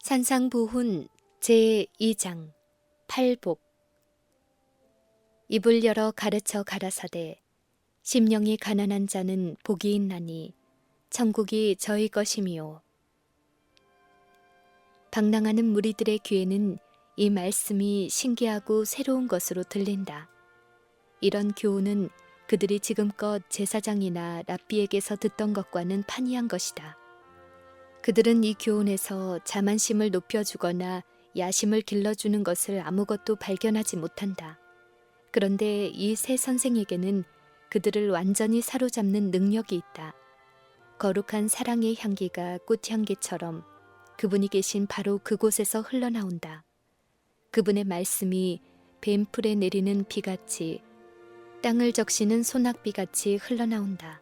산상보훈 제2장 팔복. 입을 열어 가르쳐 가라사대 심령이 가난한 자는 복이 있나니 천국이 저희 것임이요. 방랑하는 무리들의 귀에는 이 말씀이 신기하고 새로운 것으로 들린다. 이런 교훈은 그들이 지금껏 제사장이나 랍비에게서 듣던 것과는 판이한 것이다. 그들은 이 교훈에서 자만심을 높여주거나 야심을 길러주는 것을 아무것도 발견하지 못한다. 그런데 이 새 선생에게는 그들을 완전히 사로잡는 능력이 있다. 거룩한 사랑의 향기가 꽃향기처럼 그분이 계신 바로 그곳에서 흘러나온다. 그분의 말씀이 뱀풀에 내리는 비같이, 땅을 적시는 소낙비같이 흘러나온다.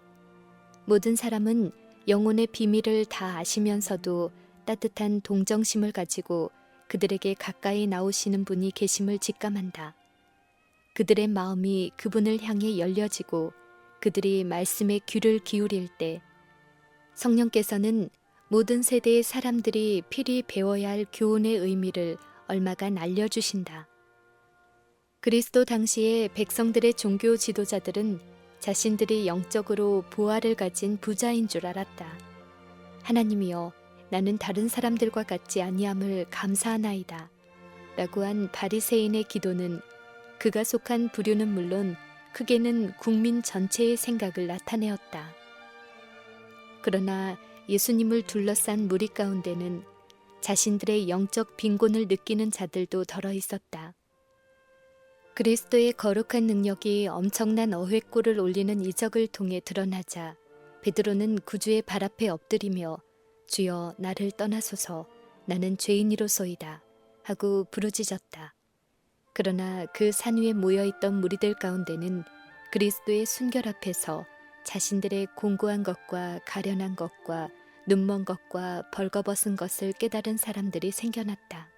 모든 사람은 영혼의 비밀을 다 아시면서도 따뜻한 동정심을 가지고 그들에게 가까이 나오시는 분이 계심을 직감한다. 그들의 마음이 그분을 향해 열려지고 그들이 말씀에 귀를 기울일 때 성령께서는 모든 세대의 사람들이 필히 배워야 할 교훈의 의미를 얼마간 알려주신다. 그리스도 당시의 백성들의 종교 지도자들은 자신들이 영적으로 보화를 가진 부자인 줄 알았다. 하나님이여, 나는 다른 사람들과 같지 아니함을 감사하나이다 라고 한 바리새인의 기도는 그가 속한 부류는 물론 크게는 국민 전체의 생각을 나타내었다. 그러나 예수님을 둘러싼 무리 가운데는 자신들의 영적 빈곤을 느끼는 자들도 덜어 있었다. 그리스도의 거룩한 능력이 엄청난 어획골을 올리는 이적을 통해 드러나자 베드로는 구주의 발 앞에 엎드리며 주여 나를 떠나소서 나는 죄인이로소이다 하고 부르짖었다. 그러나 그 산 위에 모여있던 무리들 가운데는 그리스도의 순결 앞에서 자신들의 공고한 것과 가련한 것과 눈먼 것과 벌거벗은 것을 깨달은 사람들이 생겨났다.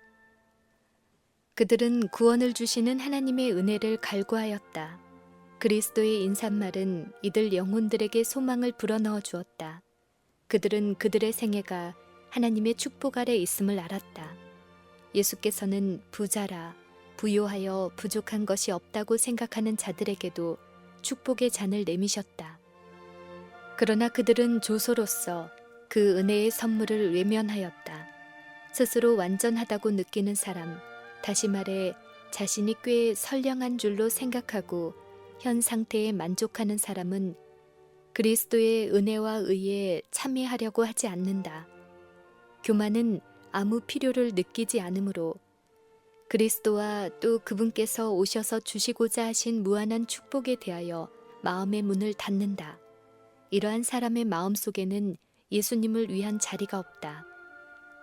그들은 구원을 주시는 하나님의 은혜를 갈구하였다. 그리스도의 인사말은 이들 영혼들에게 소망을 불어넣어 주었다. 그들은 그들의 생애가 하나님의 축복 아래 있음을 알았다. 예수께서는 부자라 부요하여 부족한 것이 없다고 생각하는 자들에게도 축복의 잔을 내미셨다. 그러나 그들은 조소로서 그 은혜의 선물을 외면하였다. 스스로 완전하다고 느끼는 사람, 다시 말해 자신이 꽤 선량한 줄로 생각하고 현 상태에 만족하는 사람은 그리스도의 은혜와 의에 참여하려고 하지 않는다. 교만은 아무 필요를 느끼지 않으므로 그리스도와 또 그분께서 오셔서 주시고자 하신 무한한 축복에 대하여 마음의 문을 닫는다. 이러한 사람의 마음 속에는 예수님을 위한 자리가 없다.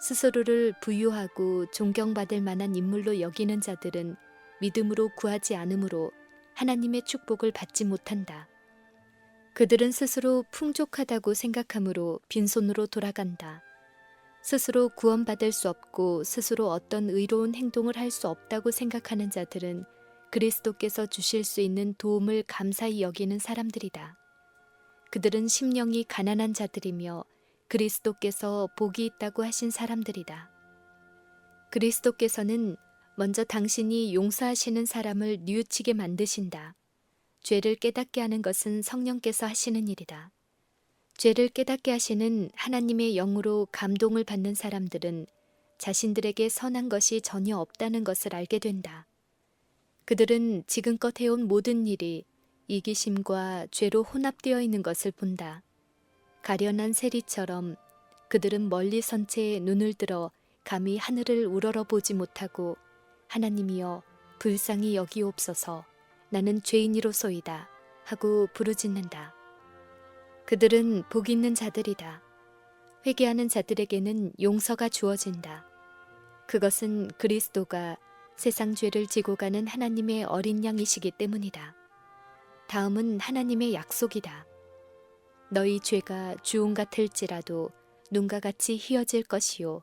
스스로를 부유하고 존경받을 만한 인물로 여기는 자들은 믿음으로 구하지 않으므로 하나님의 축복을 받지 못한다. 그들은 스스로 풍족하다고 생각하므로 빈손으로 돌아간다. 스스로 구원받을 수 없고 스스로 어떤 의로운 행동을 할 수 없다고 생각하는 자들은 그리스도께서 주실 수 있는 도움을 감사히 여기는 사람들이다. 그들은 심령이 가난한 자들이며 그리스도께서 복이 있다고 하신 사람들이다. 그리스도께서는 먼저 당신이 용서하시는 사람을 뉘우치게 만드신다. 죄를 깨닫게 하는 것은 성령께서 하시는 일이다. 죄를 깨닫게 하시는 하나님의 영으로 감동을 받는 사람들은 자신들에게 선한 것이 전혀 없다는 것을 알게 된다. 그들은 지금껏 해온 모든 일이 이기심과 죄로 혼합되어 있는 것을 본다. 가련한 세리처럼 그들은 멀리 선 채 눈을 들어 감히 하늘을 우러러보지 못하고 하나님이여 불쌍히 여기옵소서 나는 죄인이로소이다 하고 부르짖는다. 그들은 복 있는 자들이다. 회개하는 자들에게는 용서가 주어진다. 그것은 그리스도가 세상 죄를 지고 가는 하나님의 어린 양이시기 때문이다. 다음은 하나님의 약속이다. 너희 죄가 주홍 같을지라도 눈과 같이 희어질 것이요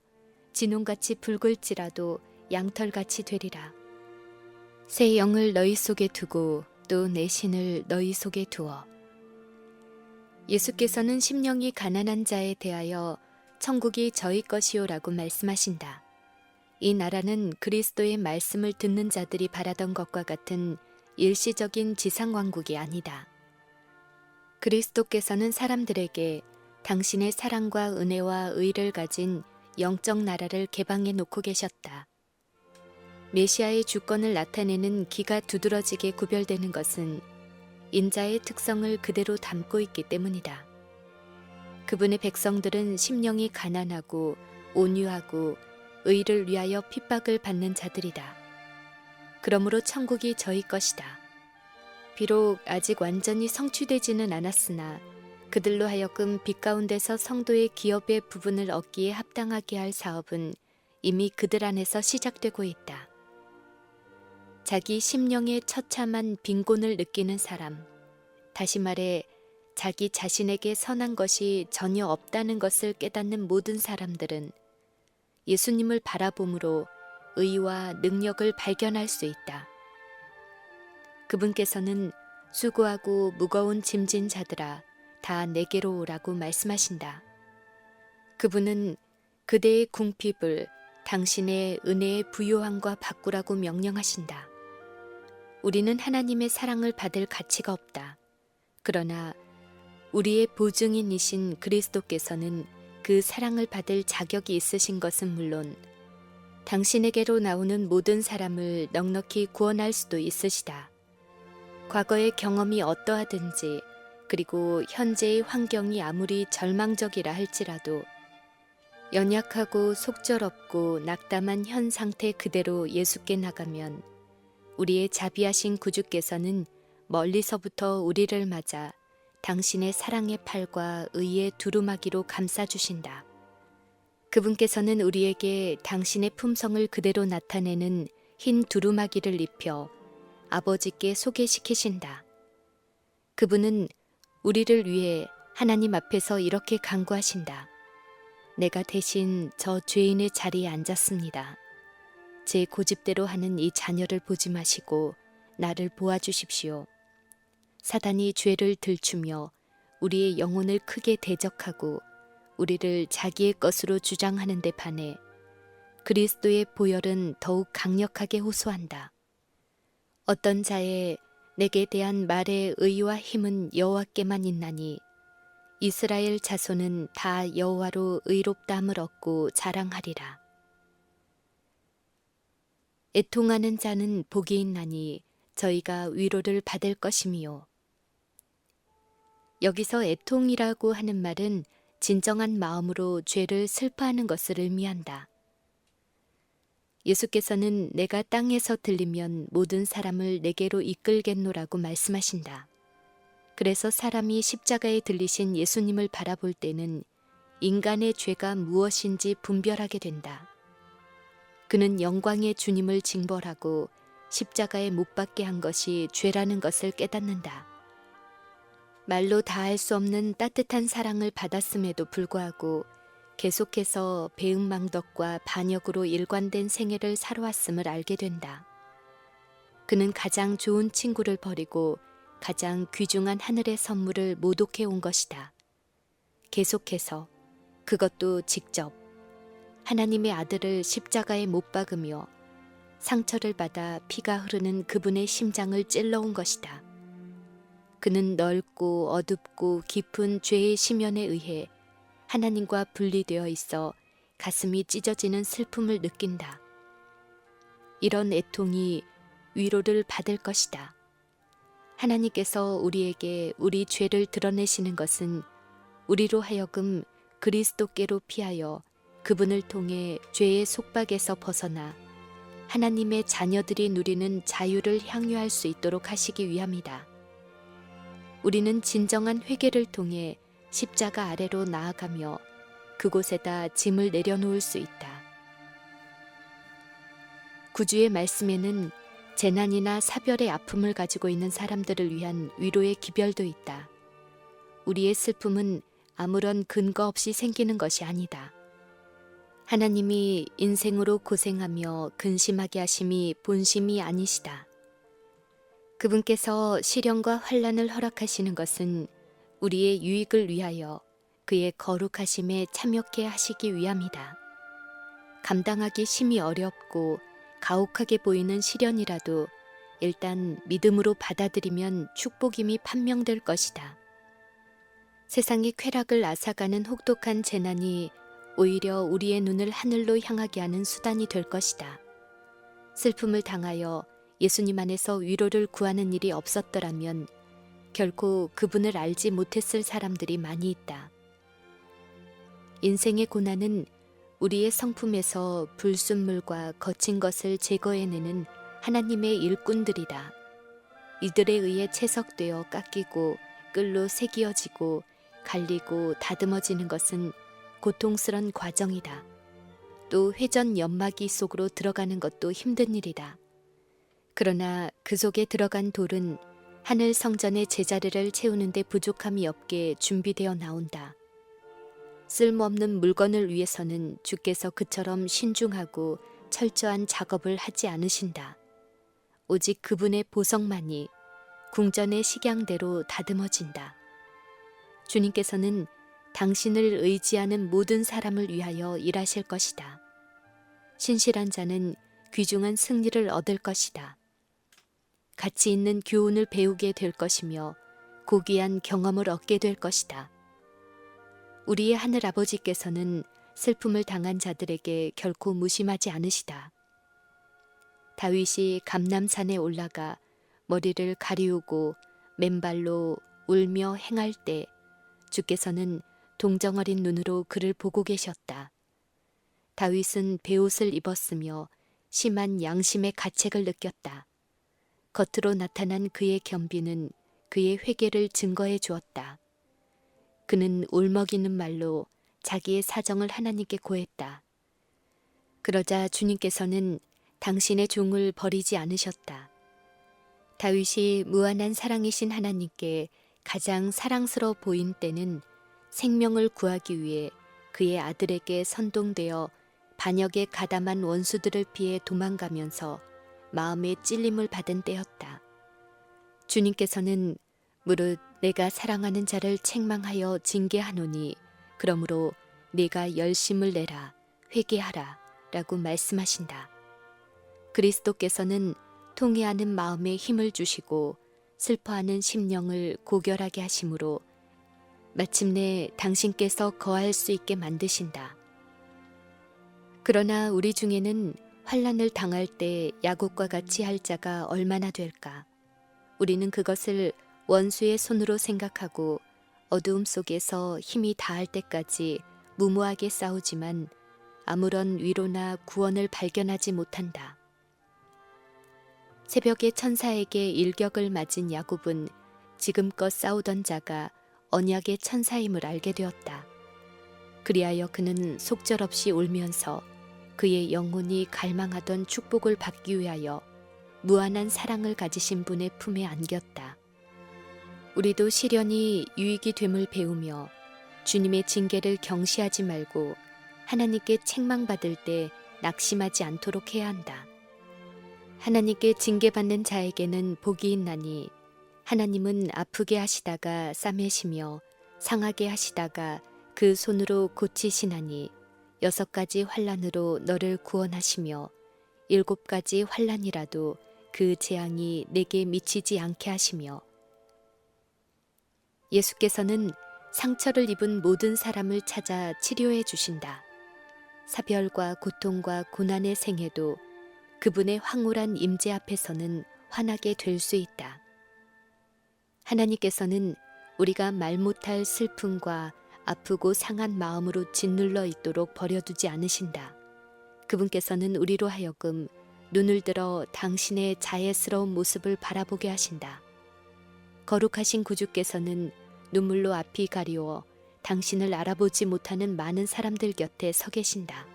진홍같이 붉을지라도 양털같이 되리라. 새 영을 너희 속에 두고 또 내 신을 너희 속에 두어. 예수께서는 심령이 가난한 자에 대하여 천국이 저희 것이요라고 말씀하신다. 이 나라는 그리스도의 말씀을 듣는 자들이 바라던 것과 같은 일시적인 지상왕국이 아니다. 그리스도께서는 사람들에게 당신의 사랑과 은혜와 의를 가진 영적 나라를 개방해 놓고 계셨다. 메시아의 주권을 나타내는 기가 두드러지게 구별되는 것은 인자의 특성을 그대로 담고 있기 때문이다. 그분의 백성들은 심령이 가난하고 온유하고 의를 위하여 핍박을 받는 자들이다. 그러므로 천국이 저희 것이다. 비록 아직 완전히 성취되지는 않았으나 그들로 하여금 빛 가운데서 성도의 기업의 부분을 얻기에 합당하게 할 사업은 이미 그들 안에서 시작되고 있다. 자기 심령의 처참한 빈곤을 느끼는 사람, 다시 말해 자기 자신에게 선한 것이 전혀 없다는 것을 깨닫는 모든 사람들은 예수님을 바라봄으로 의와 능력을 발견할 수 있다. 그분께서는 수고하고 무거운 짐진 자들아 다 내게로 오라고 말씀하신다. 그분은 그대의 궁핍을 당신의 은혜의 부요함과 바꾸라고 명령하신다. 우리는 하나님의 사랑을 받을 가치가 없다. 그러나 우리의 보증인이신 그리스도께서는 그 사랑을 받을 자격이 있으신 것은 물론 당신에게로 나오는 모든 사람을 넉넉히 구원할 수도 있으시다. 과거의 경험이 어떠하든지 그리고 현재의 환경이 아무리 절망적이라 할지라도 연약하고 속절없고 낙담한 현 상태 그대로 예수께 나가면 우리의 자비하신 구주께서는 멀리서부터 우리를 맞아 당신의 사랑의 팔과 의의 두루마기로 감싸주신다. 그분께서는 우리에게 당신의 품성을 그대로 나타내는 흰 두루마기를 입혀 아버지께 소개시키신다. 그분은 우리를 위해 하나님 앞에서 이렇게 간구하신다. 내가 대신 저 죄인의 자리에 앉았습니다. 제 고집대로 하는 이 자녀를 보지 마시고 나를 보아주십시오. 사단이 죄를 들추며 우리의 영혼을 크게 대적하고 우리를 자기의 것으로 주장하는 데 반해 그리스도의 보혈은 더욱 강력하게 호소한다. 어떤 자의 내게 대한 말의 의와 힘은 여호와께만 있나니 이스라엘 자손은 다 여호와로 의롭다함을 얻고 자랑하리라. 애통하는 자는 복이 있나니 저희가 위로를 받을 것이미요. 여기서 애통이라고 하는 말은 진정한 마음으로 죄를 슬퍼하는 것을 의미한다. 예수께서는 내가 땅에서 들리면 모든 사람을 내게로 이끌겠노라고 말씀하신다. 그래서 사람이 십자가에 들리신 예수님을 바라볼 때는 인간의 죄가 무엇인지 분별하게 된다. 그는 영광의 주님을 징벌하고 십자가에 못 박게 한 것이 죄라는 것을 깨닫는다. 말로 다할 수 없는 따뜻한 사랑을 받았음에도 불구하고 계속해서 배은망덕과 반역으로 일관된 생애를 살아왔음을 알게 된다. 그는 가장 좋은 친구를 버리고 가장 귀중한 하늘의 선물을 모독해 온 것이다. 계속해서, 그것도 직접 하나님의 아들을 십자가에 못 박으며 상처를 받아 피가 흐르는 그분의 심장을 찔러온 것이다. 그는 넓고 어둡고 깊은 죄의 심연에 의해 하나님과 분리되어 있어 가슴이 찢어지는 슬픔을 느낀다. 이런 애통이 위로를 받을 것이다. 하나님께서 우리에게 우리 죄를 드러내시는 것은 우리로 하여금 그리스도께로 피하여 그분을 통해 죄의 속박에서 벗어나 하나님의 자녀들이 누리는 자유를 향유할 수 있도록 하시기 위함이다. 우리는 진정한 회개를 통해 십자가 아래로 나아가며 그곳에다 짐을 내려놓을 수 있다. 구주의 말씀에는 재난이나 사별의 아픔을 가지고 있는 사람들을 위한 위로의 기별도 있다. 우리의 슬픔은 아무런 근거 없이 생기는 것이 아니다. 하나님이 인생으로 고생하며 근심하게 하심이 본심이 아니시다. 그분께서 시련과 환난을 허락하시는 것은 우리의 유익을 위하여 그의 거룩하심에 참여케 하시기 위함이다. 감당하기 심히 어렵고 가혹하게 보이는 시련이라도 일단 믿음으로 받아들이면 축복임이 판명될 것이다. 세상의 쾌락을 앗아가는 혹독한 재난이 오히려 우리의 눈을 하늘로 향하게 하는 수단이 될 것이다. 슬픔을 당하여 예수님 안에서 위로를 구하는 일이 없었더라면 결코 그분을 알지 못했을 사람들이 많이 있다. 인생의 고난은 우리의 성품에서 불순물과 거친 것을 제거해내는 하나님의 일꾼들이다. 이들에 의해 채석되어 깎이고 끌로 새기어지고 갈리고 다듬어지는 것은 고통스런 과정이다. 또 회전 연마기 속으로 들어가는 것도 힘든 일이다. 그러나 그 속에 들어간 돌은 하늘 성전의 제자리를 채우는 데 부족함이 없게 준비되어 나온다. 쓸모없는 물건을 위해서는 주께서 그처럼 신중하고 철저한 작업을 하지 않으신다. 오직 그분의 보석만이 궁전의 식양대로 다듬어진다. 주님께서는 당신을 의지하는 모든 사람을 위하여 일하실 것이다. 신실한 자는 귀중한 승리를 얻을 것이다. 가치 있는 교훈을 배우게 될 것이며 고귀한 경험을 얻게 될 것이다. 우리의 하늘아버지께서는 슬픔을 당한 자들에게 결코 무심하지 않으시다. 다윗이 감람산에 올라가 머리를 가리우고 맨발로 울며 행할 때 주께서는 동정어린 눈으로 그를 보고 계셨다. 다윗은 베옷을 입었으며 심한 양심의 가책을 느꼈다. 겉으로 나타난 그의 겸비는 그의 회개를 증거해 주었다. 그는 울먹이는 말로 자기의 사정을 하나님께 고했다. 그러자 주님께서는 당신의 종을 버리지 않으셨다. 다윗이 무한한 사랑이신 하나님께 가장 사랑스러워 보인 때는 생명을 구하기 위해 그의 아들에게 선동되어 반역에 가담한 원수들을 피해 도망가면서 마음의 찔림을 받은 때였다. 주님께서는 무릇 내가 사랑하는 자를 책망하여 징계하노니 그러므로 네가 열심을 내라 회개하라 라고 말씀하신다. 그리스도께서는 통회하는 마음에 힘을 주시고 슬퍼하는 심령을 고결하게 하심으로 마침내 당신께서 거할 수 있게 만드신다. 그러나 우리 중에는 환난을 당할 때 야곱과 같이 할 자가 얼마나 될까? 우리는 그것을 원수의 손으로 생각하고 어두움 속에서 힘이 다할 때까지 무모하게 싸우지만 아무런 위로나 구원을 발견하지 못한다. 새벽에 천사에게 일격을 맞은 야곱은 지금껏 싸우던 자가 언약의 천사임을 알게 되었다. 그리하여 그는 속절없이 울면서 그의 영혼이 갈망하던 축복을 받기 위하여 무한한 사랑을 가지신 분의 품에 안겼다. 우리도 시련이 유익이 됨을 배우며 주님의 징계를 경시하지 말고 하나님께 책망받을 때 낙심하지 않도록 해야 한다. 하나님께 징계받는 자에게는 복이 있나니 하나님은 아프게 하시다가 싸매시며 상하게 하시다가 그 손으로 고치시나니 6가지 환난으로 너를 구원하시며 7가지 환난이라도 그 재앙이 내게 미치지 않게 하시며 예수께서는 상처를 입은 모든 사람을 찾아 치료해 주신다. 사별과 고통과 고난의 생애도 그분의 황홀한 임재 앞에서는 환하게 될 수 있다. 하나님께서는 우리가 말 못할 슬픔과 아프고 상한 마음으로 짓눌러 있도록 버려두지 않으신다. 그분께서는 우리로 하여금 눈을 들어 당신의 자애스러운 모습을 바라보게 하신다. 거룩하신 구주께서는 눈물로 앞이 가리워 당신을 알아보지 못하는 많은 사람들 곁에 서 계신다.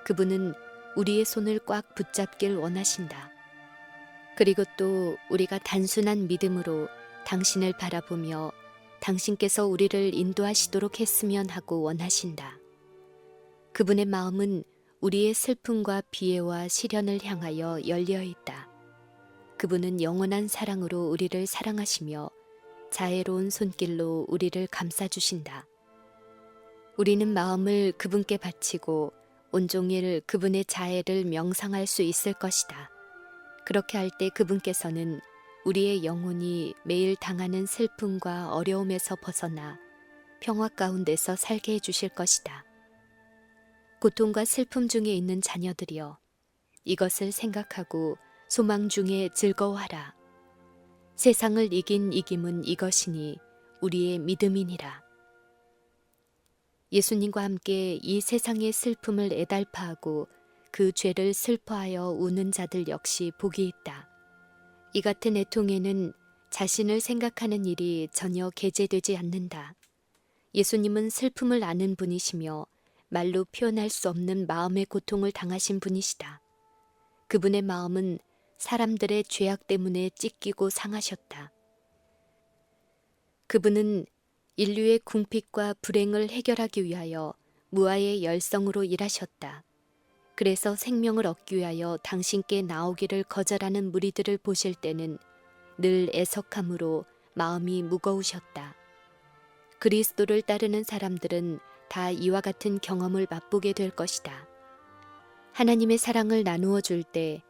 그분은 우리의 손을 꽉 붙잡길 원하신다. 그리고 또 우리가 단순한 믿음으로 당신을 바라보며 당신께서 우리를 인도하시도록 했으면 하고 원하신다. 그분의 마음은 우리의 슬픔과 비애와 시련을 향하여 열려 있다. 그분은 영원한 사랑으로 우리를 사랑하시며 자애로운 손길로 우리를 감싸주신다. 우리는 마음을 그분께 바치고 온종일 그분의 자애를 명상할 수 있을 것이다. 그렇게 할 때 그분께서는 우리의 영혼이 매일 당하는 슬픔과 어려움에서 벗어나 평화 가운데서 살게 해주실 것이다. 고통과 슬픔 중에 있는 자녀들이여, 이것을 생각하고 소망 중에 즐거워하라. 세상을 이긴 이김은 이것이니 우리의 믿음이니라. 예수님과 함께 이 세상의 슬픔을 애달파하고 그 죄를 슬퍼하여 우는 자들 역시 복이 있다. 이 같은 애통에는 자신을 생각하는 일이 전혀 게재되지 않는다. 예수님은 슬픔을 아는 분이시며 말로 표현할 수 없는 마음의 고통을 당하신 분이시다. 그분의 마음은 사람들의 죄악 때문에 찢기고 상하셨다. 그분은 인류의 궁핍과 불행을 해결하기 위하여 무아의 열성으로 일하셨다. 그래서 생명을 얻기 위하여 당신께 나오기를 거절하는 무리들을 보실 때는 늘 애석함으로 마음이 무거우셨다. 그리스도를 따르는 사람들은 다 이와 같은 경험을 맛보게 될 것이다. 하나님의 사랑을 나누어 줄 때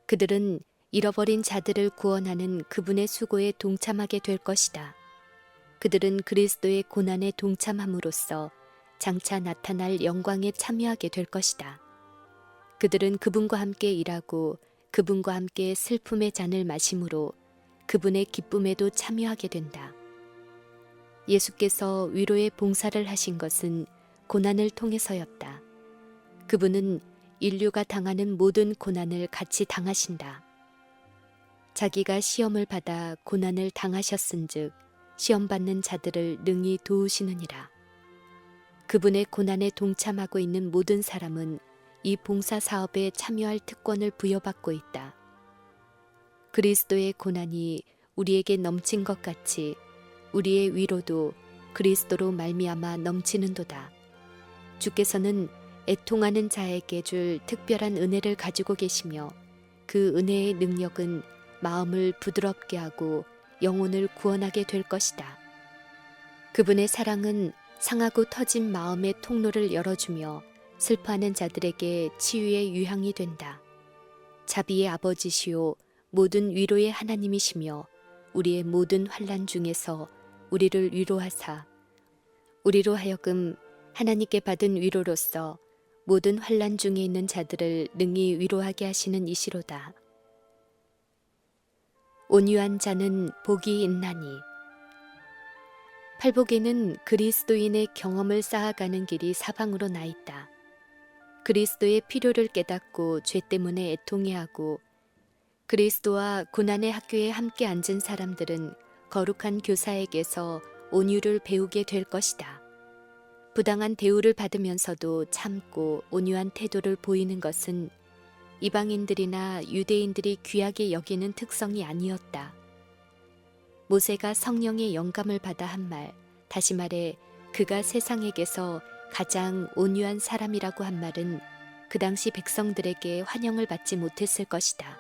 그들은 잃어버린 자들을 구원하는 그분의 수고에 동참하게 될 것이다. 그들은 그리스도의 고난에 동참함으로써 장차 나타날 영광에 참여하게 될 것이다. 그들은 그분과 함께 일하고 그분과 함께 슬픔의 잔을 마심으로 그분의 기쁨에도 참여하게 된다. 예수께서 위로의 봉사를 하신 것은 고난을 통해서였다. 그분은 인류가 당하는 모든 고난을 같이 당하신다. 자기가 시험을 받아 고난을 당하셨은즉 시험받는 자들을 능히 도우시느니라. 그분의 고난에 동참하고 있는 모든 사람은 이 봉사 사업에 참여할 특권을 부여받고 있다. 그리스도의 고난이 우리에게 넘친 것 같이 우리의 위로도 그리스도로 말미암아 넘치는도다. 주께서는 애통하는 자에게 줄 특별한 은혜를 가지고 계시며 그 은혜의 능력은 마음을 부드럽게 하고 영혼을 구원하게 될 것이다. 그분의 사랑은 상하고 터진 마음의 통로를 열어주며 슬퍼하는 자들에게 치유의 유향이 된다. 자비의 아버지시오 모든 위로의 하나님이시며 우리의 모든 환난 중에서 우리를 위로하사 우리로 하여금 하나님께 받은 위로로서 모든 환난 중에 있는 자들을 능히 위로하게 하시는 이시로다. 온유한 자는 복이 있나니. 팔복에는 그리스도인의 경험을 쌓아가는 길이 사방으로 나 있다. 그리스도의 필요를 깨닫고 죄 때문에 애통해하고 그리스도와 고난의 학교에 함께 앉은 사람들은 거룩한 교사에게서 온유를 배우게 될 것이다. 부당한 대우를 받으면서도 참고 온유한 태도를 보이는 것은 이방인들이나 유대인들이 귀하게 여기는 특성이 아니었다. 모세가 성령의 영감을 받아 한 말, 다시 말해 그가 세상에게서 가장 온유한 사람이라고 한 말은 그 당시 백성들에게 환영을 받지 못했을 것이다.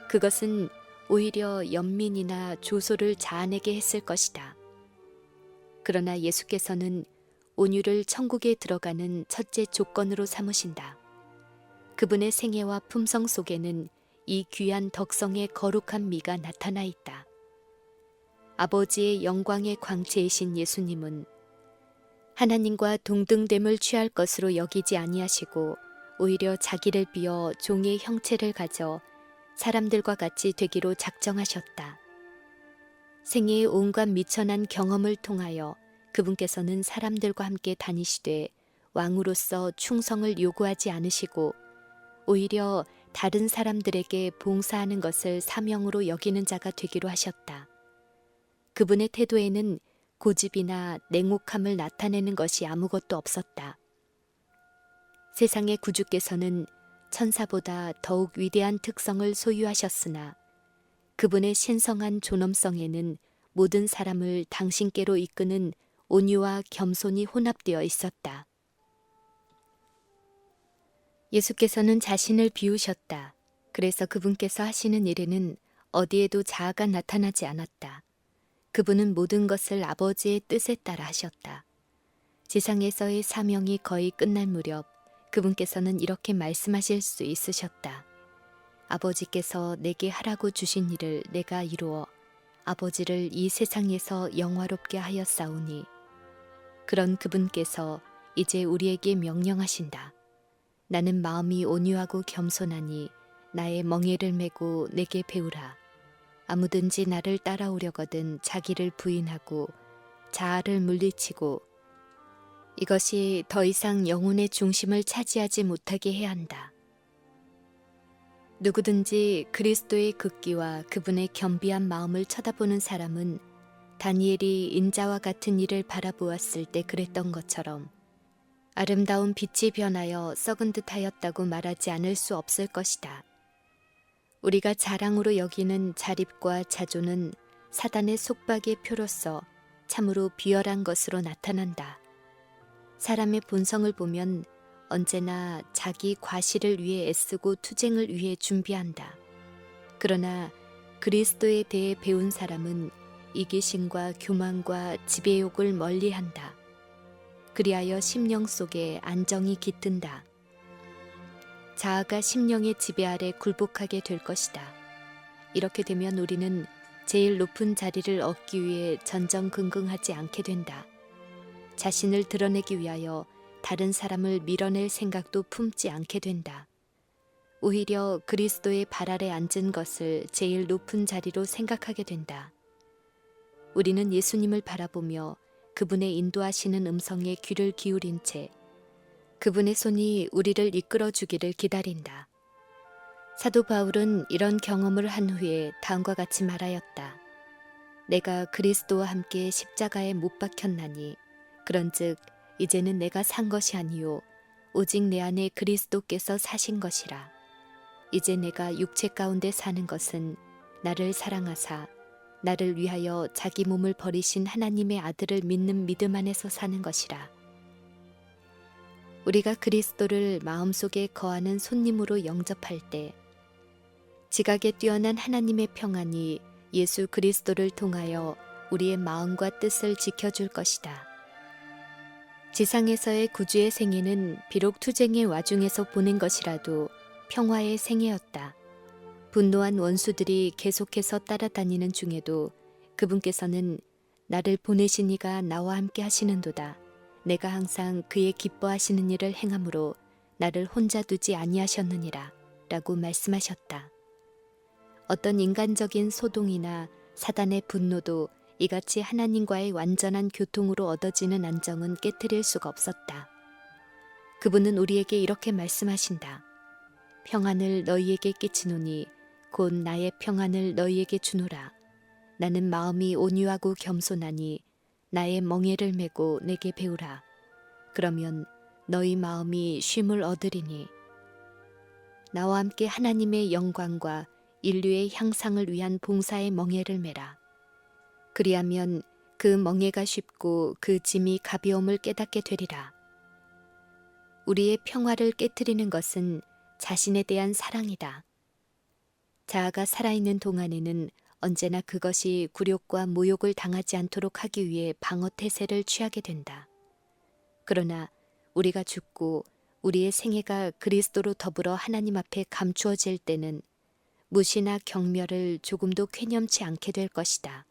그것은 오히려 연민이나 조소를 자아내게 했을 것이다. 그러나 예수께서는 온유를 천국에 들어가는 첫째 조건으로 삼으신다. 그분의 생애와 품성 속에는 이 귀한 덕성의 거룩한 미가 나타나 있다. 아버지의 영광의 광채이신 예수님은 하나님과 동등됨을 취할 것으로 여기지 아니하시고 오히려 자기를 비어 종의 형체를 가져 사람들과 같이 되기로 작정하셨다. 생애의 온갖 미천한 경험을 통하여 그분께서는 사람들과 함께 다니시되 왕으로서 충성을 요구하지 않으시고 오히려 다른 사람들에게 봉사하는 것을 사명으로 여기는 자가 되기로 하셨다. 그분의 태도에는 고집이나 냉혹함을 나타내는 것이 아무것도 없었다. 세상의 구주께서는 천사보다 더욱 위대한 특성을 소유하셨으나 그분의 신성한 존엄성에는 모든 사람을 당신께로 이끄는 온유와 겸손이 혼합되어 있었다. 예수께서는 자신을 비우셨다. 그래서 그분께서 하시는 일에는 어디에도 자아가 나타나지 않았다. 그분은 모든 것을 아버지의 뜻에 따라 하셨다. 지상에서의 사명이 거의 끝날 무렵 그분께서는 이렇게 말씀하실 수 있으셨다. 아버지께서 내게 하라고 주신 일을 내가 이루어 아버지를 이 세상에서 영화롭게 하였사오니 그런 그분께서 이제 우리에게 명령하신다. 나는 마음이 온유하고 겸손하니 나의 멍에를 메고 내게 배우라. 아무든지 나를 따라오려거든 자기를 부인하고 자아를 물리치고 이것이 더 이상 영혼의 중심을 차지하지 못하게 해야 한다. 누구든지 그리스도의 극기와 그분의 겸비한 마음을 쳐다보는 사람은 다니엘이 인자와 같은 이를 바라보았을 때 그랬던 것처럼 아름다운 빛이 변하여 썩은 듯 하였다고 말하지 않을 수 없을 것이다. 우리가 자랑으로 여기는 자립과 자조는 사단의 속박의 표로서 참으로 비열한 것으로 나타난다. 사람의 본성을 보면 언제나 자기 과실을 위해 애쓰고 투쟁을 위해 준비한다. 그러나 그리스도에 대해 배운 사람은 이기심과 교만과 지배욕을 멀리한다. 그리하여 심령 속에 안정이 깃든다. 자아가 심령의 지배 아래 굴복하게 될 것이다. 이렇게 되면 우리는 제일 높은 자리를 얻기 위해 전전긍긍하지 않게 된다. 자신을 드러내기 위하여 다른 사람을 밀어낼 생각도 품지 않게 된다. 오히려 그리스도의 발 아래 앉은 것을 제일 높은 자리로 생각하게 된다. 우리는 예수님을 바라보며 그분의 인도하시는 음성에 귀를 기울인 채 그분의 손이 우리를 이끌어 주기를 기다린다. 사도 바울은 이런 경험을 한 후에 다음과 같이 말하였다. 내가 그리스도와 함께 십자가에 못 박혔나니 그런즉 이제는 내가 산 것이 아니요 오직 내 안에 그리스도께서 사신 것이라. 이제 내가 육체 가운데 사는 것은 나를 사랑하사 나를 위하여 자기 몸을 버리신 하나님의 아들을 믿는 믿음 안에서 사는 것이라. 우리가 그리스도를 마음속에 거하는 손님으로 영접할 때 지각에 뛰어난 하나님의 평안이 예수 그리스도를 통하여 우리의 마음과 뜻을 지켜줄 것이다. 지상에서의 구주의 생애는 비록 투쟁의 와중에서 보낸 것이라도 평화의 생애였다. 분노한 원수들이 계속해서 따라다니는 중에도 그분께서는 나를 보내신 이가 나와 함께 하시는도다. 내가 항상 그의 기뻐하시는 일을 행함으로 나를 혼자 두지 아니하셨느니라 라고 말씀하셨다. 어떤 인간적인 소동이나 사단의 분노도 이같이 하나님과의 완전한 교통으로 얻어지는 안정은 깨트릴 수가 없었다. 그분은 우리에게 이렇게 말씀하신다. 평안을 너희에게 끼치노니 곧 나의 평안을 너희에게 주노라. 나는 마음이 온유하고 겸손하니 나의 멍에를 메고 내게 배우라. 그러면 너희 마음이 쉼을 얻으리니 나와 함께 하나님의 영광과 인류의 향상을 위한 봉사의 멍에를 메라. 그리하면 그 멍에가 쉽고 그 짐이 가벼움을 깨닫게 되리라. 우리의 평화를 깨트리는 것은 자신에 대한 사랑이다. 자아가 살아있는 동안에는 언제나 그것이 굴욕과 모욕을 당하지 않도록 하기 위해 방어태세를 취하게 된다. 그러나 우리가 죽고 우리의 생애가 그리스도로 더불어 하나님 앞에 감추어질 때는 무시나 경멸을 조금도 쾌념치 않게 될 것이다.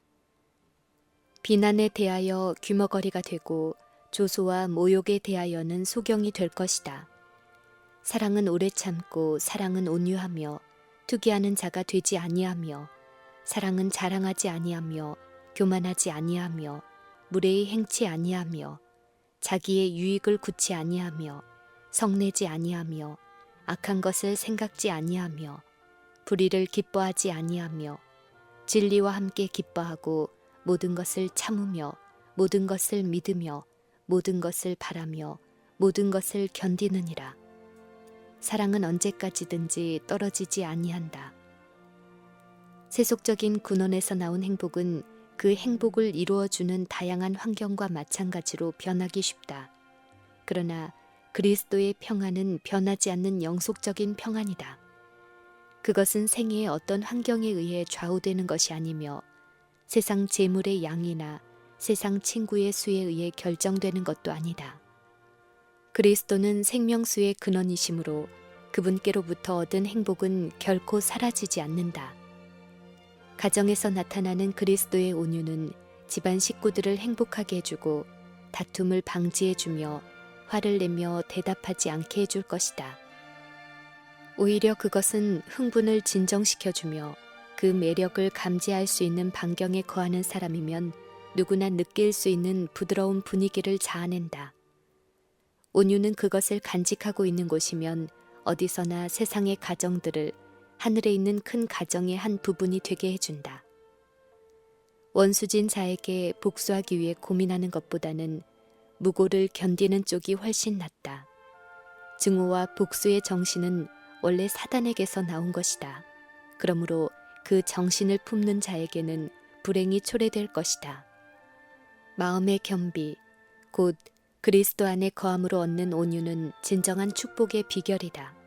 비난에 대하여 귀머거리가 되고 조소와 모욕에 대하여는 소경이 될 것이다. 사랑은 오래 참고 사랑은 온유하며 투기하는 자가 되지 아니하며 사랑은 자랑하지 아니하며 교만하지 아니하며 무례히 행치 아니하며 자기의 유익을 굳지 아니하며 성내지 아니하며 악한 것을 생각지 아니하며 불의를 기뻐하지 아니하며 진리와 함께 기뻐하고 모든 것을 참으며 모든 것을 믿으며 모든 것을 바라며 모든 것을 견디느니라. 사랑은 언제까지든지 떨어지지 아니한다. 세속적인 군원에서 나온 행복은 그 행복을 이루어주는 다양한 환경과 마찬가지로 변하기 쉽다. 그러나 그리스도의 평안은 변하지 않는 영속적인 평안이다. 그것은 생애의 어떤 환경에 의해 좌우되는 것이 아니며 세상 재물의 양이나 세상 친구의 수에 의해 결정되는 것도 아니다. 그리스도는 생명수의 근원이시므로 그분께로부터 얻은 행복은 결코 사라지지 않는다. 가정에서 나타나는 그리스도의 온유는 집안 식구들을 행복하게 해주고 다툼을 방지해주며 화를 내며 대답하지 않게 해줄 것이다. 오히려 그것은 흥분을 진정시켜주며 그 매력을 감지할 수 있는 반경에 거하는 사람이면 누구나 느낄 수 있는 부드러운 분위기를 자아낸다. 온유는 그것을 간직하고 있는 곳이면 어디서나 세상의 가정들을 하늘에 있는 큰 가정의 한 부분이 되게 해준다. 원수진 자에게 복수하기 위해 고민하는 것보다는 무고를 견디는 쪽이 훨씬 낫다. 증오와 복수의 정신은 원래 사단에게서 나온 것이다. 그러므로 그 정신을 품는 자에게는 불행이 초래될 것이다. 마음의 겸비, 곧 그리스도 안에 거함으로 얻는 온유는 진정한 축복의 비결이다.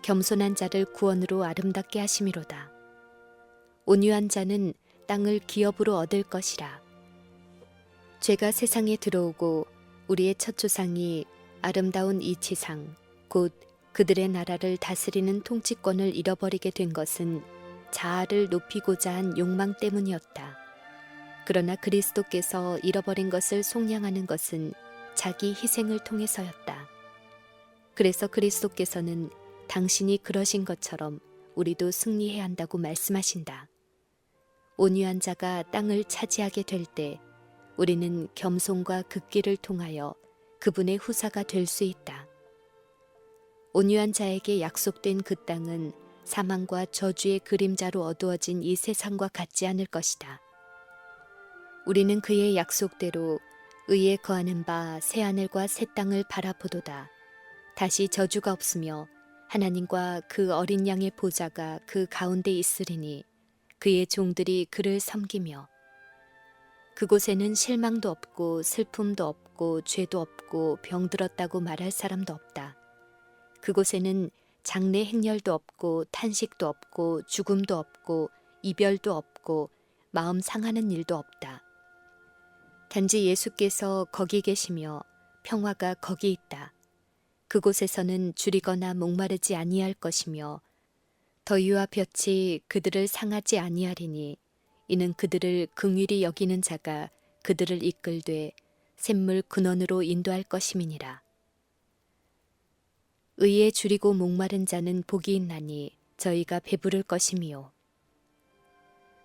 겸손한 자를 구원으로 아름답게 하심이로다. 온유한 자는 땅을 기업으로 얻을 것이라. 죄가 세상에 들어오고 우리의 첫 조상이 아름다운 이 지상, 곧 그들의 나라를 다스리는 통치권을 잃어버리게 된 것은 자아를 높이고자 한 욕망 때문이었다. 그러나 그리스도께서 잃어버린 것을 속량하는 것은 자기 희생을 통해서였다. 그래서 그리스도께서는 당신이 그러신 것처럼 우리도 승리해야 한다고 말씀하신다. 온유한 자가 땅을 차지하게 될 때 우리는 겸손과 극기를 통하여 그분의 후사가 될 수 있다. 온유한 자에게 약속된 그 땅은 사망과 저주의 그림자로 어두워진 이 세상과 같지 않을 것이다. 우리는 그의 약속대로 의에 거하는 바 새하늘과 새 땅을 바라보도다. 다시 저주가 없으며 하나님과 그 어린 양의 보좌가 그 가운데 있으리니 그의 종들이 그를 섬기며 그곳에는 실망도 없고 슬픔도 없고 죄도 없고 병들었다고 말할 사람도 없다. 그곳에는 장래 행렬도 없고 탄식도 없고 죽음도 없고 이별도 없고 마음 상하는 일도 없다. 단지 예수께서 거기 계시며 평화가 거기 있다. 그곳에서는 줄이거나 목마르지 아니할 것이며 더위와 볕이 그들을 상하지 아니하리니 이는 그들을 긍휼히 여기는 자가 그들을 이끌되 샘물 근원으로 인도할 것임이니라. 의에 줄이고 목마른 자는 복이 있나니 저희가 배부를 것이미요.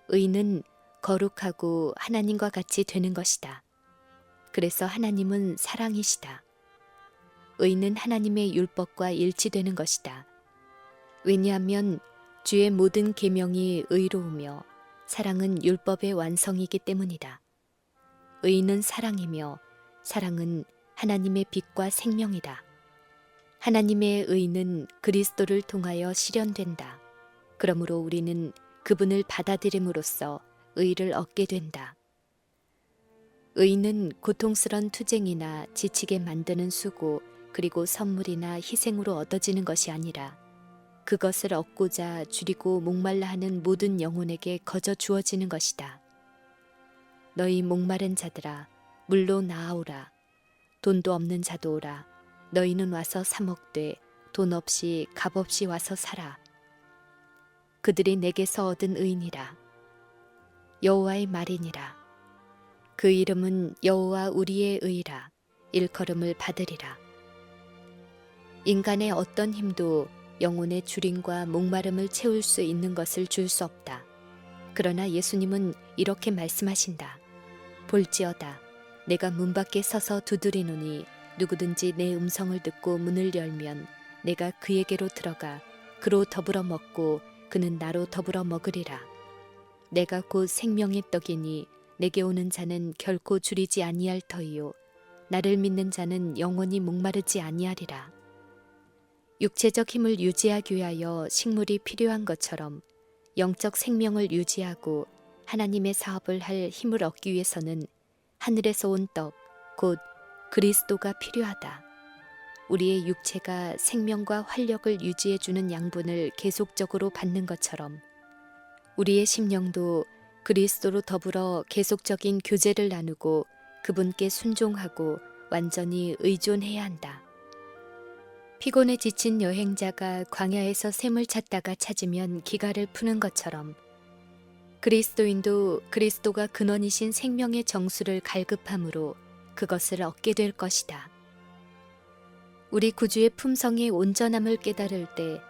의는 거룩하고 하나님과 같이 되는 것이다. 그래서 하나님은 사랑이시다. 의는 하나님의 율법과 일치되는 것이다. 왜냐하면 주의 모든 계명이 의로우며 사랑은 율법의 완성이기 때문이다. 의는 사랑이며 사랑은 하나님의 빛과 생명이다. 하나님의 의는 그리스도를 통하여 실현된다. 그러므로 우리는 그분을 받아들임으로써 의를 얻게 된다. 의는 고통스런 투쟁이나 지치게 만드는 수고 그리고 선물이나 희생으로 얻어지는 것이 아니라 그것을 얻고자 줄이고 목말라 하는 모든 영혼에게 거저 주어지는 것이다. 너희 목마른 자들아 물로 나아오라. 돈도 없는 자도 오라. 너희는 와서 사 먹되 돈 없이 값 없이 와서 사라. 그들이 내게서 얻은 의니라. 여호와의 말이니라. 그 이름은 여호와 우리의 의라. 일컬음을 받으리라. 인간의 어떤 힘도 영혼의 주림과 목마름을 채울 수 있는 것을 줄 수 없다. 그러나 예수님은 이렇게 말씀하신다. 볼지어다 내가 문 밖에 서서 두드리노니 누구든지 내 음성을 듣고 문을 열면 내가 그에게로 들어가 그로 더불어 먹고 그는 나로 더불어 먹으리라. 내가 곧 생명의 떡이니 내게 오는 자는 결코 줄이지 아니할 터이요 나를 믿는 자는 영원히 목마르지 아니하리라. 육체적 힘을 유지하기 위하여 식물이 필요한 것처럼 영적 생명을 유지하고 하나님의 사업을 할 힘을 얻기 위해서는 하늘에서 온 떡, 곧 그리스도가 필요하다. 우리의 육체가 생명과 활력을 유지해주는 양분을 계속적으로 받는 것처럼 우리의 심령도 그리스도로 더불어 계속적인 교제를 나누고 그분께 순종하고 완전히 의존해야 한다. 피곤에 지친 여행자가 광야에서 샘을 찾다가 찾으면 기가를 푸는 것처럼 그리스도인도 그리스도가 근원이신 생명의 정수를 갈급함으로 그것을 얻게 될 것이다. 우리 구주의 품성의 온전함을 깨달을 때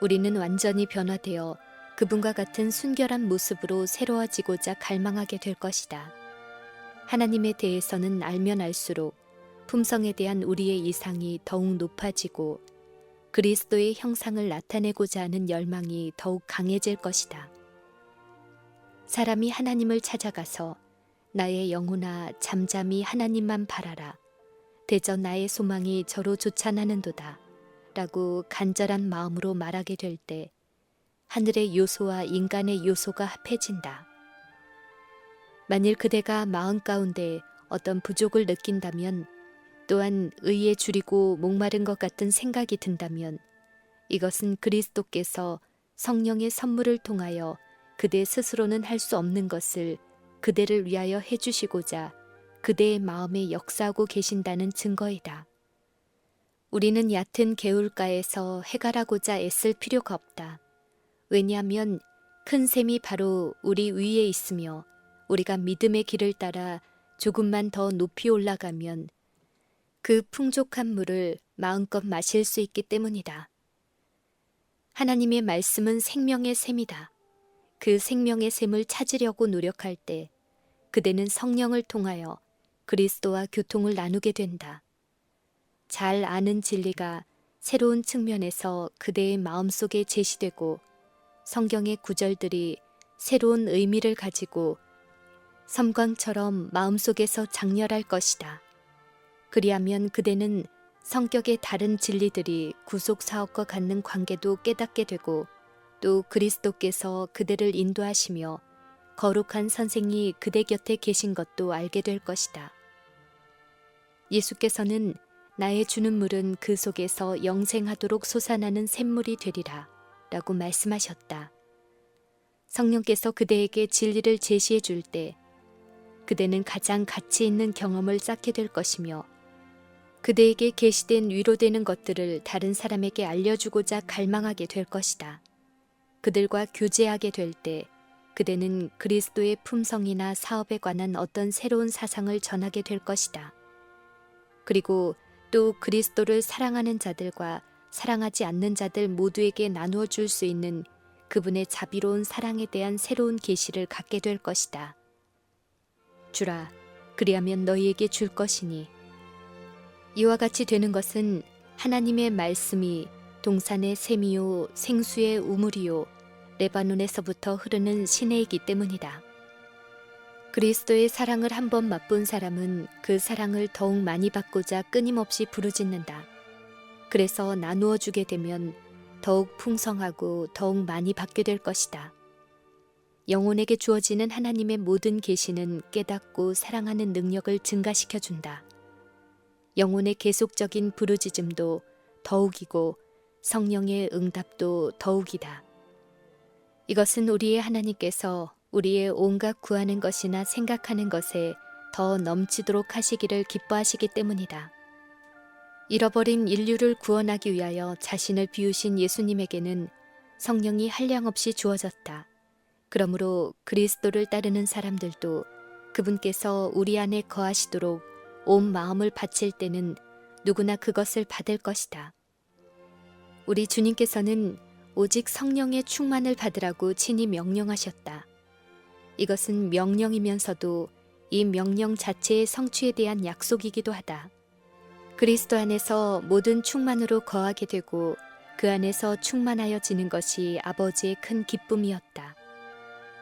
우리는 완전히 변화되어 그분과 같은 순결한 모습으로 새로워지고자 갈망하게 될 것이다. 하나님에 대해서는 알면 알수록 품성에 대한 우리의 이상이 더욱 높아지고 그리스도의 형상을 나타내고자 하는 열망이 더욱 강해질 것이다. 사람이 하나님을 찾아가서 나의 영혼아 잠잠히 하나님만 바라라. 대저 나의 소망이 저로 쫓아나는도다. 라고 간절한 마음으로 말하게 될 때 하늘의 요소와 인간의 요소가 합해진다. 만일 그대가 마음 가운데 어떤 부족을 느낀다면 또한 의에 줄이고 목마른 것 같은 생각이 든다면 이것은 그리스도께서 성령의 선물을 통하여 그대 스스로는 할 수 없는 것을 그대를 위하여 해주시고자 그대의 마음에 역사하고 계신다는 증거이다. 우리는 얕은 개울가에서 해갈하고자 애쓸 필요가 없다. 왜냐하면 큰 샘이 바로 우리 위에 있으며 우리가 믿음의 길을 따라 조금만 더 높이 올라가면 그 풍족한 물을 마음껏 마실 수 있기 때문이다. 하나님의 말씀은 생명의 샘이다. 그 생명의 샘을 찾으려고 노력할 때 그대는 성령을 통하여 그리스도와 교통을 나누게 된다. 잘 아는 진리가 새로운 측면에서 그대의 마음속에 제시되고 성경의 구절들이 새로운 의미를 가지고 섬광처럼 마음속에서 장렬할 것이다. 그리하면 그대는 성격의 다른 진리들이 구속사업과 갖는 관계도 깨닫게 되고 또 그리스도께서 그대를 인도하시며 거룩한 선생이 그대 곁에 계신 것도 알게 될 것이다. 예수께서는 나의 주는 물은 그 속에서 영생하도록 솟아나는 샘물이 되리라 라고 말씀하셨다. 성령께서 그대에게 진리를 제시해 줄 때 그대는 가장 가치 있는 경험을 쌓게 될 것이며 그대에게 계시된 위로되는 것들을 다른 사람에게 알려주고자 갈망하게 될 것이다. 그들과 교제하게 될 때 그대는 그리스도의 품성이나 사업에 관한 어떤 새로운 사상을 전하게 될 것이다. 그리고 또 그리스도를 사랑하는 자들과 사랑하지 않는 자들 모두에게 나누어 줄 수 있는 그분의 자비로운 사랑에 대한 새로운 계시를 갖게 될 것이다. 주라, 그리하면 너희에게 줄 것이니 이와 같이 되는 것은 하나님의 말씀이 동산의 샘이요 생수의 우물이요 레바논에서부터 흐르는 시내이기 때문이다. 그리스도의 사랑을 한번 맛본 사람은 그 사랑을 더욱 많이 받고자 끊임없이 부르짖는다. 그래서 나누어 주게 되면 더욱 풍성하고 더욱 많이 받게 될 것이다. 영혼에게 주어지는 하나님의 모든 계시는 깨닫고 사랑하는 능력을 증가시켜 준다. 영혼의 계속적인 부르짖음도 더욱이고 성령의 응답도 더욱이다. 이것은 우리의 하나님께서 우리의 온갖 구하는 것이나 생각하는 것에 더 넘치도록 하시기를 기뻐하시기 때문이다. 잃어버린 인류를 구원하기 위하여 자신을 비우신 예수님에게는 성령이 한량없이 주어졌다. 그러므로 그리스도를 따르는 사람들도 그분께서 우리 안에 거하시도록 온 마음을 바칠 때는 누구나 그것을 받을 것이다. 우리 주님께서는 오직 성령의 충만을 받으라고 친히 명령하셨다. 이것은 명령이면서도 이 명령 자체의 성취에 대한 약속이기도 하다. 그리스도 안에서 모든 충만으로 거하게 되고 그 안에서 충만하여 지는 것이 아버지의 큰 기쁨이었다.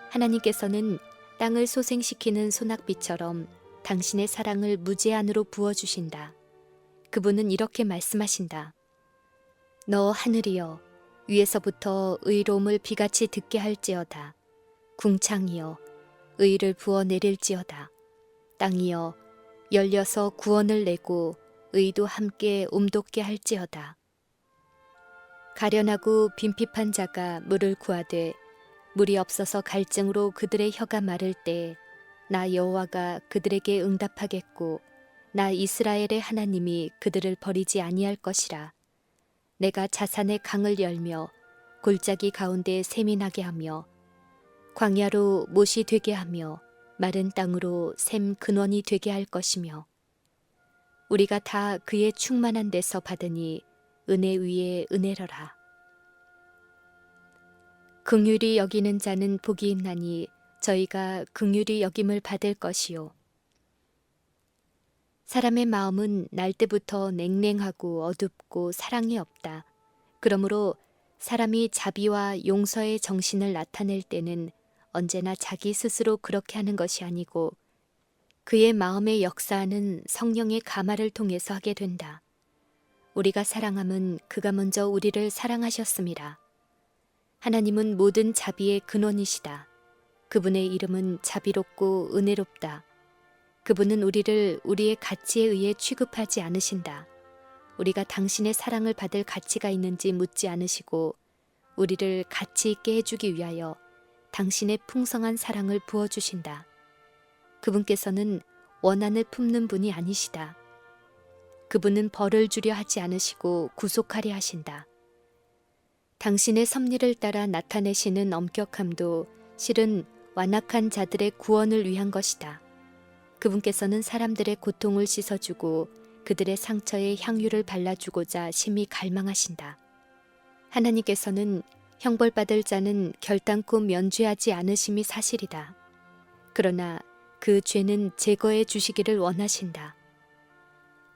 하나님께서는 땅을 소생시키는 소낙비처럼 당신의 사랑을 무제한으로 부어주신다. 그분은 이렇게 말씀하신다. 너 하늘이여 위에서부터 의로움을 비같이 듣게 할지어다. 궁창이여 의를 부어 내릴지어다. 땅이여 열려서 구원을 내고 의도 함께 옴돋게 할지어다. 가련하고 빈핍한 자가 물을 구하되 물이 없어서 갈증으로 그들의 혀가 마를 때 나 여호와가 그들에게 응답하겠고 나 이스라엘의 하나님이 그들을 버리지 아니할 것이라. 내가 자산의 강을 열며 골짜기 가운데 샘이 나게 하며 광야로 못이 되게 하며 마른 땅으로 샘 근원이 되게 할 것이며 우리가 다 그의 충만한 데서 받으니 은혜 위에 은혜러라. 긍휼히 여기는 자는 복이 있나니 저희가 긍휼히 여김을 받을 것이요. 사람의 마음은 날 때부터 냉랭하고 어둡고 사랑이 없다. 그러므로 사람이 자비와 용서의 정신을 나타낼 때는 언제나 자기 스스로 그렇게 하는 것이 아니고 그의 마음의 역사는 성령의 가마를 통해서 하게 된다. 우리가 사랑함은 그가 먼저 우리를 사랑하셨습니다. 하나님은 모든 자비의 근원이시다. 그분의 이름은 자비롭고 은혜롭다. 그분은 우리를 우리의 가치에 의해 취급하지 않으신다. 우리가 당신의 사랑을 받을 가치가 있는지 묻지 않으시고 우리를 가치 있게 해주기 위하여 당신의 풍성한 사랑을 부어주신다. 그분께서는 원한을 품는 분이 아니시다. 그분은 벌을 주려 하지 않으시고 구속하려 하신다. 당신의 섭리를 따라 나타내시는 엄격함도 실은 완악한 자들의 구원을 위한 것이다. 그분께서는 사람들의 고통을 씻어주고 그들의 상처에 향유를 발라주고자 심히 갈망하신다. 하나님께서는 형벌받을 자는 결단코 면죄하지 않으심이 사실이다. 그러나 그 죄는 제거해 주시기를 원하신다.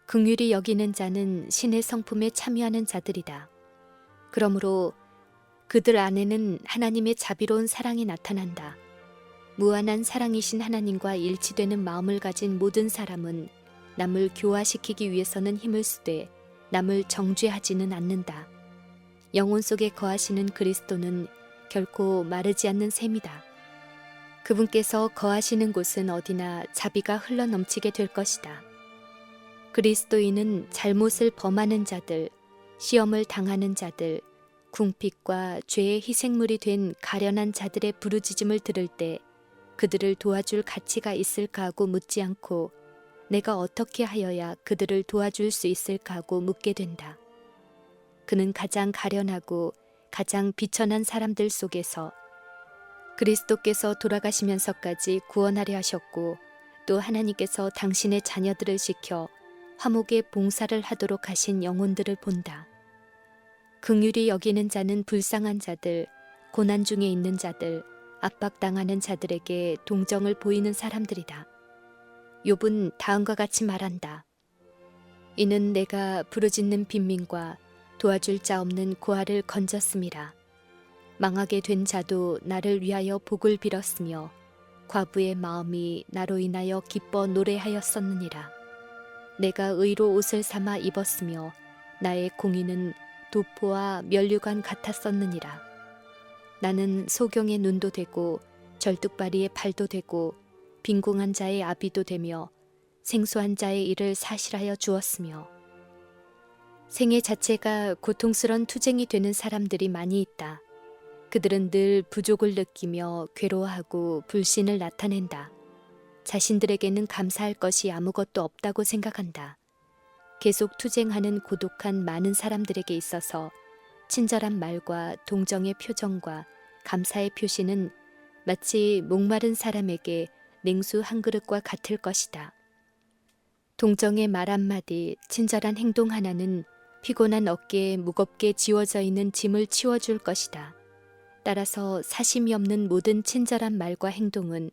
긍휼히 여기는 자는 신의 성품에 참여하는 자들이다. 그러므로 그들 안에는 하나님의 자비로운 사랑이 나타난다. 무한한 사랑이신 하나님과 일치되는 마음을 가진 모든 사람은 남을 교화시키기 위해서는 힘을 쓰되 남을 정죄하지는 않는다. 영혼 속에 거하시는 그리스도는 결코 마르지 않는 샘이다. 그분께서 거하시는 곳은 어디나 자비가 흘러넘치게 될 것이다. 그리스도인은 잘못을 범하는 자들, 시험을 당하는 자들, 궁핍과 죄의 희생물이 된 가련한 자들의 부르짖음을 들을 때 그들을 도와줄 가치가 있을까 하고 묻지 않고 내가 어떻게 하여야 그들을 도와줄 수 있을까 하고 묻게 된다. 그는 가장 가련하고 가장 비천한 사람들 속에서 그리스도께서 돌아가시면서까지 구원하려 하셨고 또 하나님께서 당신의 자녀들을 지켜 화목의 봉사를 하도록 하신 영혼들을 본다. 긍휼히 여기는 자는 불쌍한 자들, 고난 중에 있는 자들, 압박당하는 자들에게 동정을 보이는 사람들이다. 욥은 다음과 같이 말한다. 이는 내가 부르짖는 빈민과 도와줄 자 없는 고아를 건졌음이라. 망하게 된 자도 나를 위하여 복을 빌었으며 과부의 마음이 나로 인하여 기뻐 노래하였었느니라. 내가 의로 옷을 삼아 입었으며 나의 공의는 도포와 면류관 같았었느니라. 나는 소경의 눈도 되고 절뚝발이의 발도 되고 빈궁한 자의 아비도 되며 생소한 자의 일을 사실하여 주었으며 생애 자체가 고통스런 투쟁이 되는 사람들이 많이 있다. 그들은 늘 부족을 느끼며 괴로워하고 불신을 나타낸다. 자신들에게는 감사할 것이 아무것도 없다고 생각한다. 계속 투쟁하는 고독한 많은 사람들에게 있어서 친절한 말과 동정의 표정과 감사의 표시는 마치 목마른 사람에게 냉수 한 그릇과 같을 것이다. 동정의 말 한마디, 친절한 행동 하나는 피곤한 어깨에 무겁게 지워져 있는 짐을 치워줄 것이다. 따라서 사심이 없는 모든 친절한 말과 행동은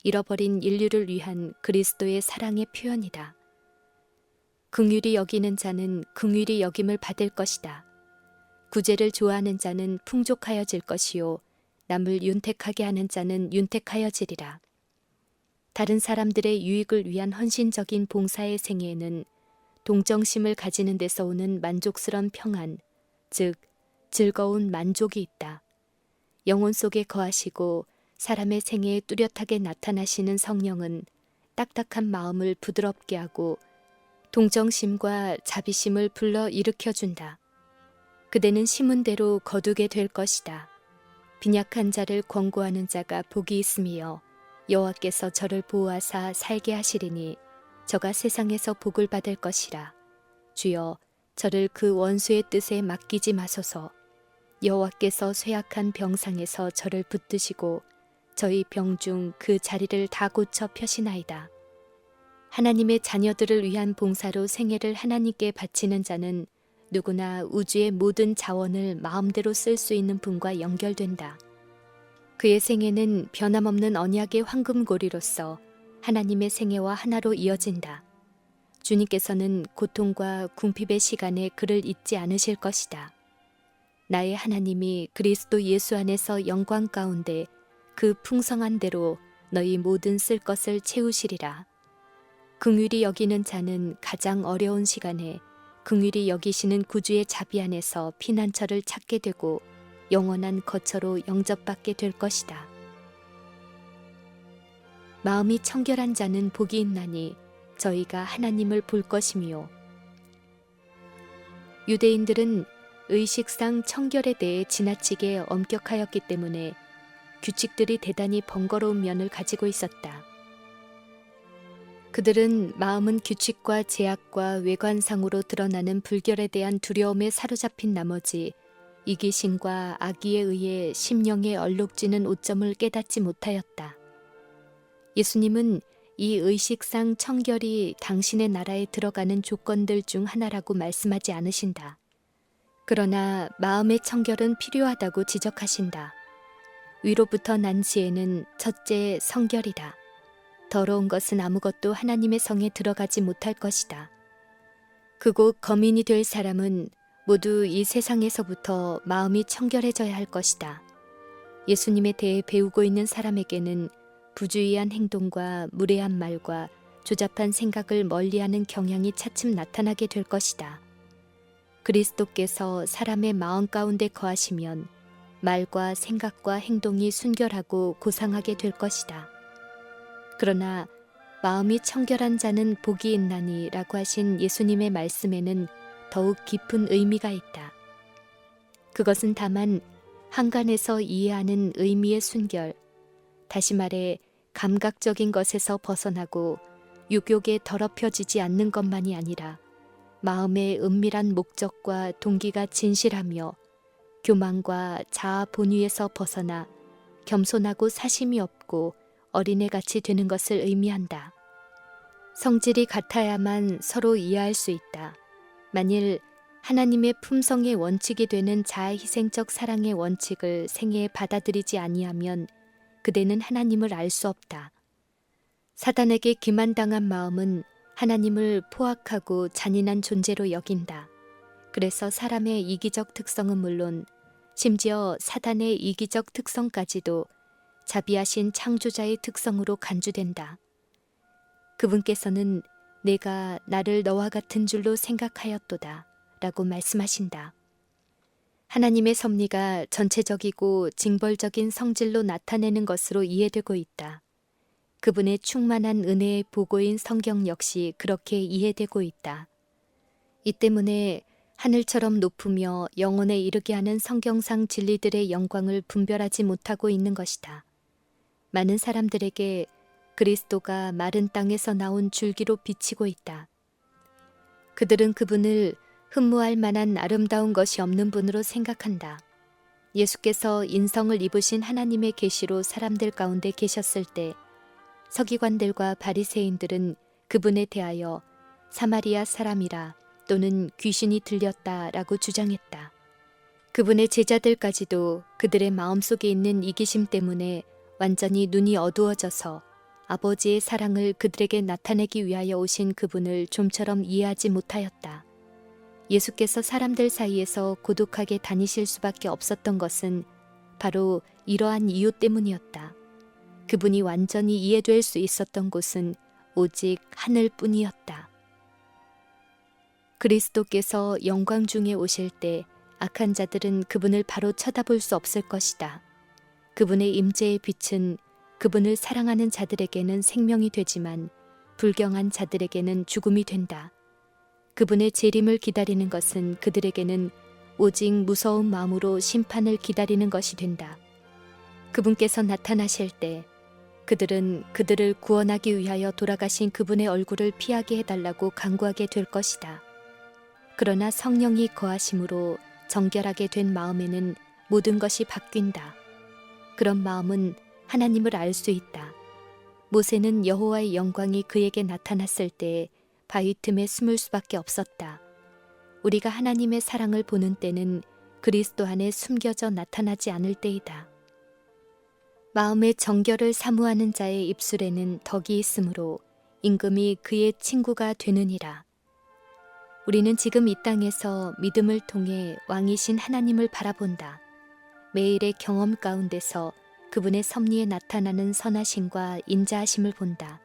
잃어버린 인류를 위한 그리스도의 사랑의 표현이다. 긍휼히 여기는 자는 긍휼히 여김을 받을 것이다. 구제를 좋아하는 자는 풍족하여질 것이요 남을 윤택하게 하는 자는 윤택하여지리라. 다른 사람들의 유익을 위한 헌신적인 봉사의 생애에는 동정심을 가지는 데서 오는 만족스런 평안, 즉 즐거운 만족이 있다. 영혼 속에 거하시고 사람의 생애에 뚜렷하게 나타나시는 성령은 딱딱한 마음을 부드럽게 하고 동정심과 자비심을 불러 일으켜준다. 그대는 심은 대로 거두게 될 것이다. 빈약한 자를 권고하는 자가 복이 있으며 여호와께서 저를 보호하사 살게 하시리니 저가 세상에서 복을 받을 것이라. 주여 저를 그 원수의 뜻에 맡기지 마소서. 여호와께서 쇠약한 병상에서 저를 붙드시고 저희 병 중 그 자리를 다 고쳐 펴시나이다. 하나님의 자녀들을 위한 봉사로 생애를 하나님께 바치는 자는 누구나 우주의 모든 자원을 마음대로 쓸 수 있는 분과 연결된다. 그의 생애는 변함없는 언약의 황금고리로서 하나님의 생애와 하나로 이어진다. 주님께서는 고통과 궁핍의 시간에 그를 잊지 않으실 것이다. 나의 하나님이 그리스도 예수 안에서 영광 가운데 그 풍성한 대로 너희 모든 쓸 것을 채우시리라. 긍휼히 여기는 자는 가장 어려운 시간에 긍휼히 여기시는 구주의 자비 안에서 피난처를 찾게 되고 영원한 거처로 영접받게 될 것이다. 마음이 청결한 자는 복이 있나니 저희가 하나님을 볼 것이미요. 유대인들은 의식상 청결에 대해 지나치게 엄격하였기 때문에 규칙들이 대단히 번거로운 면을 가지고 있었다. 그들은 마음은 규칙과 제약과 외관상으로 드러나는 불결에 대한 두려움에 사로잡힌 나머지 이기심과 악의에 의해 심령에 얼룩지는 오점을 깨닫지 못하였다. 예수님은 이 의식상 청결이 당신의 나라에 들어가는 조건들 중 하나라고 말씀하지 않으신다. 그러나 마음의 청결은 필요하다고 지적하신다. 위로부터 난 지혜는 첫째 성결이다. 더러운 것은 아무것도 하나님의 성에 들어가지 못할 것이다. 그곳 거민이 될 사람은 모두 이 세상에서부터 마음이 청결해져야 할 것이다. 예수님에 대해 배우고 있는 사람에게는 부주의한 행동과 무례한 말과 조잡한 생각을 멀리하는 경향이 차츰 나타나게 될 것이다. 그리스도께서 사람의 마음 가운데 거하시면 말과 생각과 행동이 순결하고 고상하게 될 것이다. 그러나 마음이 청결한 자는 복이 있나니 라고 하신 예수님의 말씀에는 더욱 깊은 의미가 있다. 그것은 다만 한간에서 이해하는 의미의 순결, 다시 말해 감각적인 것에서 벗어나고 육욕에 더럽혀지지 않는 것만이 아니라 마음의 은밀한 목적과 동기가 진실하며 교만과 자아 본위에서 벗어나 겸손하고 사심이 없고 어린애같이 되는 것을 의미한다. 성질이 같아야만 서로 이해할 수 있다. 만일 하나님의 품성의 원칙이 되는 자아희생적 사랑의 원칙을 생애에 받아들이지 아니하면 그대는 하나님을 알 수 없다. 사단에게 기만당한 마음은 하나님을 포악하고 잔인한 존재로 여긴다. 그래서 사람의 이기적 특성은 물론 심지어 사단의 이기적 특성까지도 자비하신 창조자의 특성으로 간주된다. 그분께서는 내가 나를 너와 같은 줄로 생각하였도다 라고 말씀하신다. 하나님의 섭리가 전체적이고 징벌적인 성질로 나타내는 것으로 이해되고 있다. 그분의 충만한 은혜의 보고인 성경 역시 그렇게 이해되고 있다. 이 때문에 하늘처럼 높으며 영혼에 이르게 하는 성경상 진리들의 영광을 분별하지 못하고 있는 것이다. 많은 사람들에게 그리스도가 마른 땅에서 나온 줄기로 비치고 있다. 그들은 그분을 흠모할 만한 아름다운 것이 없는 분으로 생각한다. 예수께서 인성을 입으신 하나님의 계시로 사람들 가운데 계셨을 때 서기관들과 바리새인들은 그분에 대하여 사마리아 사람이라 또는 귀신이 들렸다라고 주장했다. 그분의 제자들까지도 그들의 마음속에 있는 이기심 때문에 완전히 눈이 어두워져서 아버지의 사랑을 그들에게 나타내기 위하여 오신 그분을 좀처럼 이해하지 못하였다. 예수께서 사람들 사이에서 고독하게 다니실 수밖에 없었던 것은 바로 이러한 이유 때문이었다. 그분이 완전히 이해될 수 있었던 곳은 오직 하늘뿐이었다. 그리스도께서 영광 중에 오실 때 악한 자들은 그분을 바로 쳐다볼 수 없을 것이다. 그분의 임재의 빛은 그분을 사랑하는 자들에게는 생명이 되지만 불경한 자들에게는 죽음이 된다. 그분의 재림을 기다리는 것은 그들에게는 오직 무서운 마음으로 심판을 기다리는 것이 된다. 그분께서 나타나실 때 그들은 그들을 구원하기 위하여 돌아가신 그분의 얼굴을 피하게 해달라고 간구하게 될 것이다. 그러나 성령이 거하심으로 정결하게 된 마음에는 모든 것이 바뀐다. 그런 마음은 하나님을 알 수 있다. 모세는 여호와의 영광이 그에게 나타났을 때 바위 틈에 숨을 수밖에 없었다. 우리가 하나님의 사랑을 보는 때는 그리스도 안에 숨겨져 나타나지 않을 때이다. 마음의 정결을 사모하는 자의 입술에는 덕이 있으므로 임금이 그의 친구가 되느니라. 우리는 지금 이 땅에서 믿음을 통해 왕이신 하나님을 바라본다. 매일의 경험 가운데서 그분의 섭리에 나타나는 선하심과 인자하심을 본다.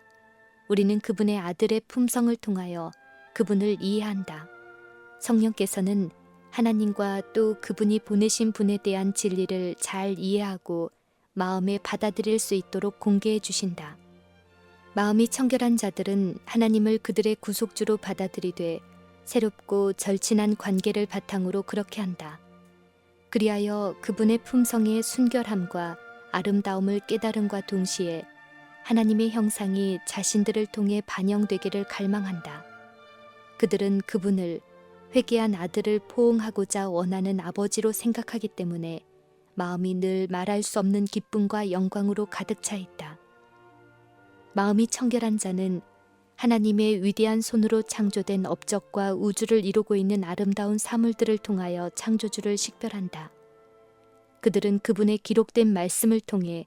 우리는 그분의 아들의 품성을 통하여 그분을 이해한다. 성령께서는 하나님과 또 그분이 보내신 분에 대한 진리를 잘 이해하고 마음에 받아들일 수 있도록 공개해 주신다. 마음이 청결한 자들은 하나님을 그들의 구속주로 받아들이되 새롭고 절친한 관계를 바탕으로 그렇게 한다. 그리하여 그분의 품성의 순결함과 아름다움을 깨달음과 동시에 하나님의 형상이 자신들을 통해 반영되기를 갈망한다. 그들은 그분을 회개한 아들을 포옹하고자 원하는 아버지로 생각하기 때문에 마음이 늘 말할 수 없는 기쁨과 영광으로 가득 차 있다. 마음이 청결한 자는 하나님의 위대한 손으로 창조된 업적과 우주를 이루고 있는 아름다운 사물들을 통하여 창조주를 식별한다. 그들은 그분의 기록된 말씀을 통해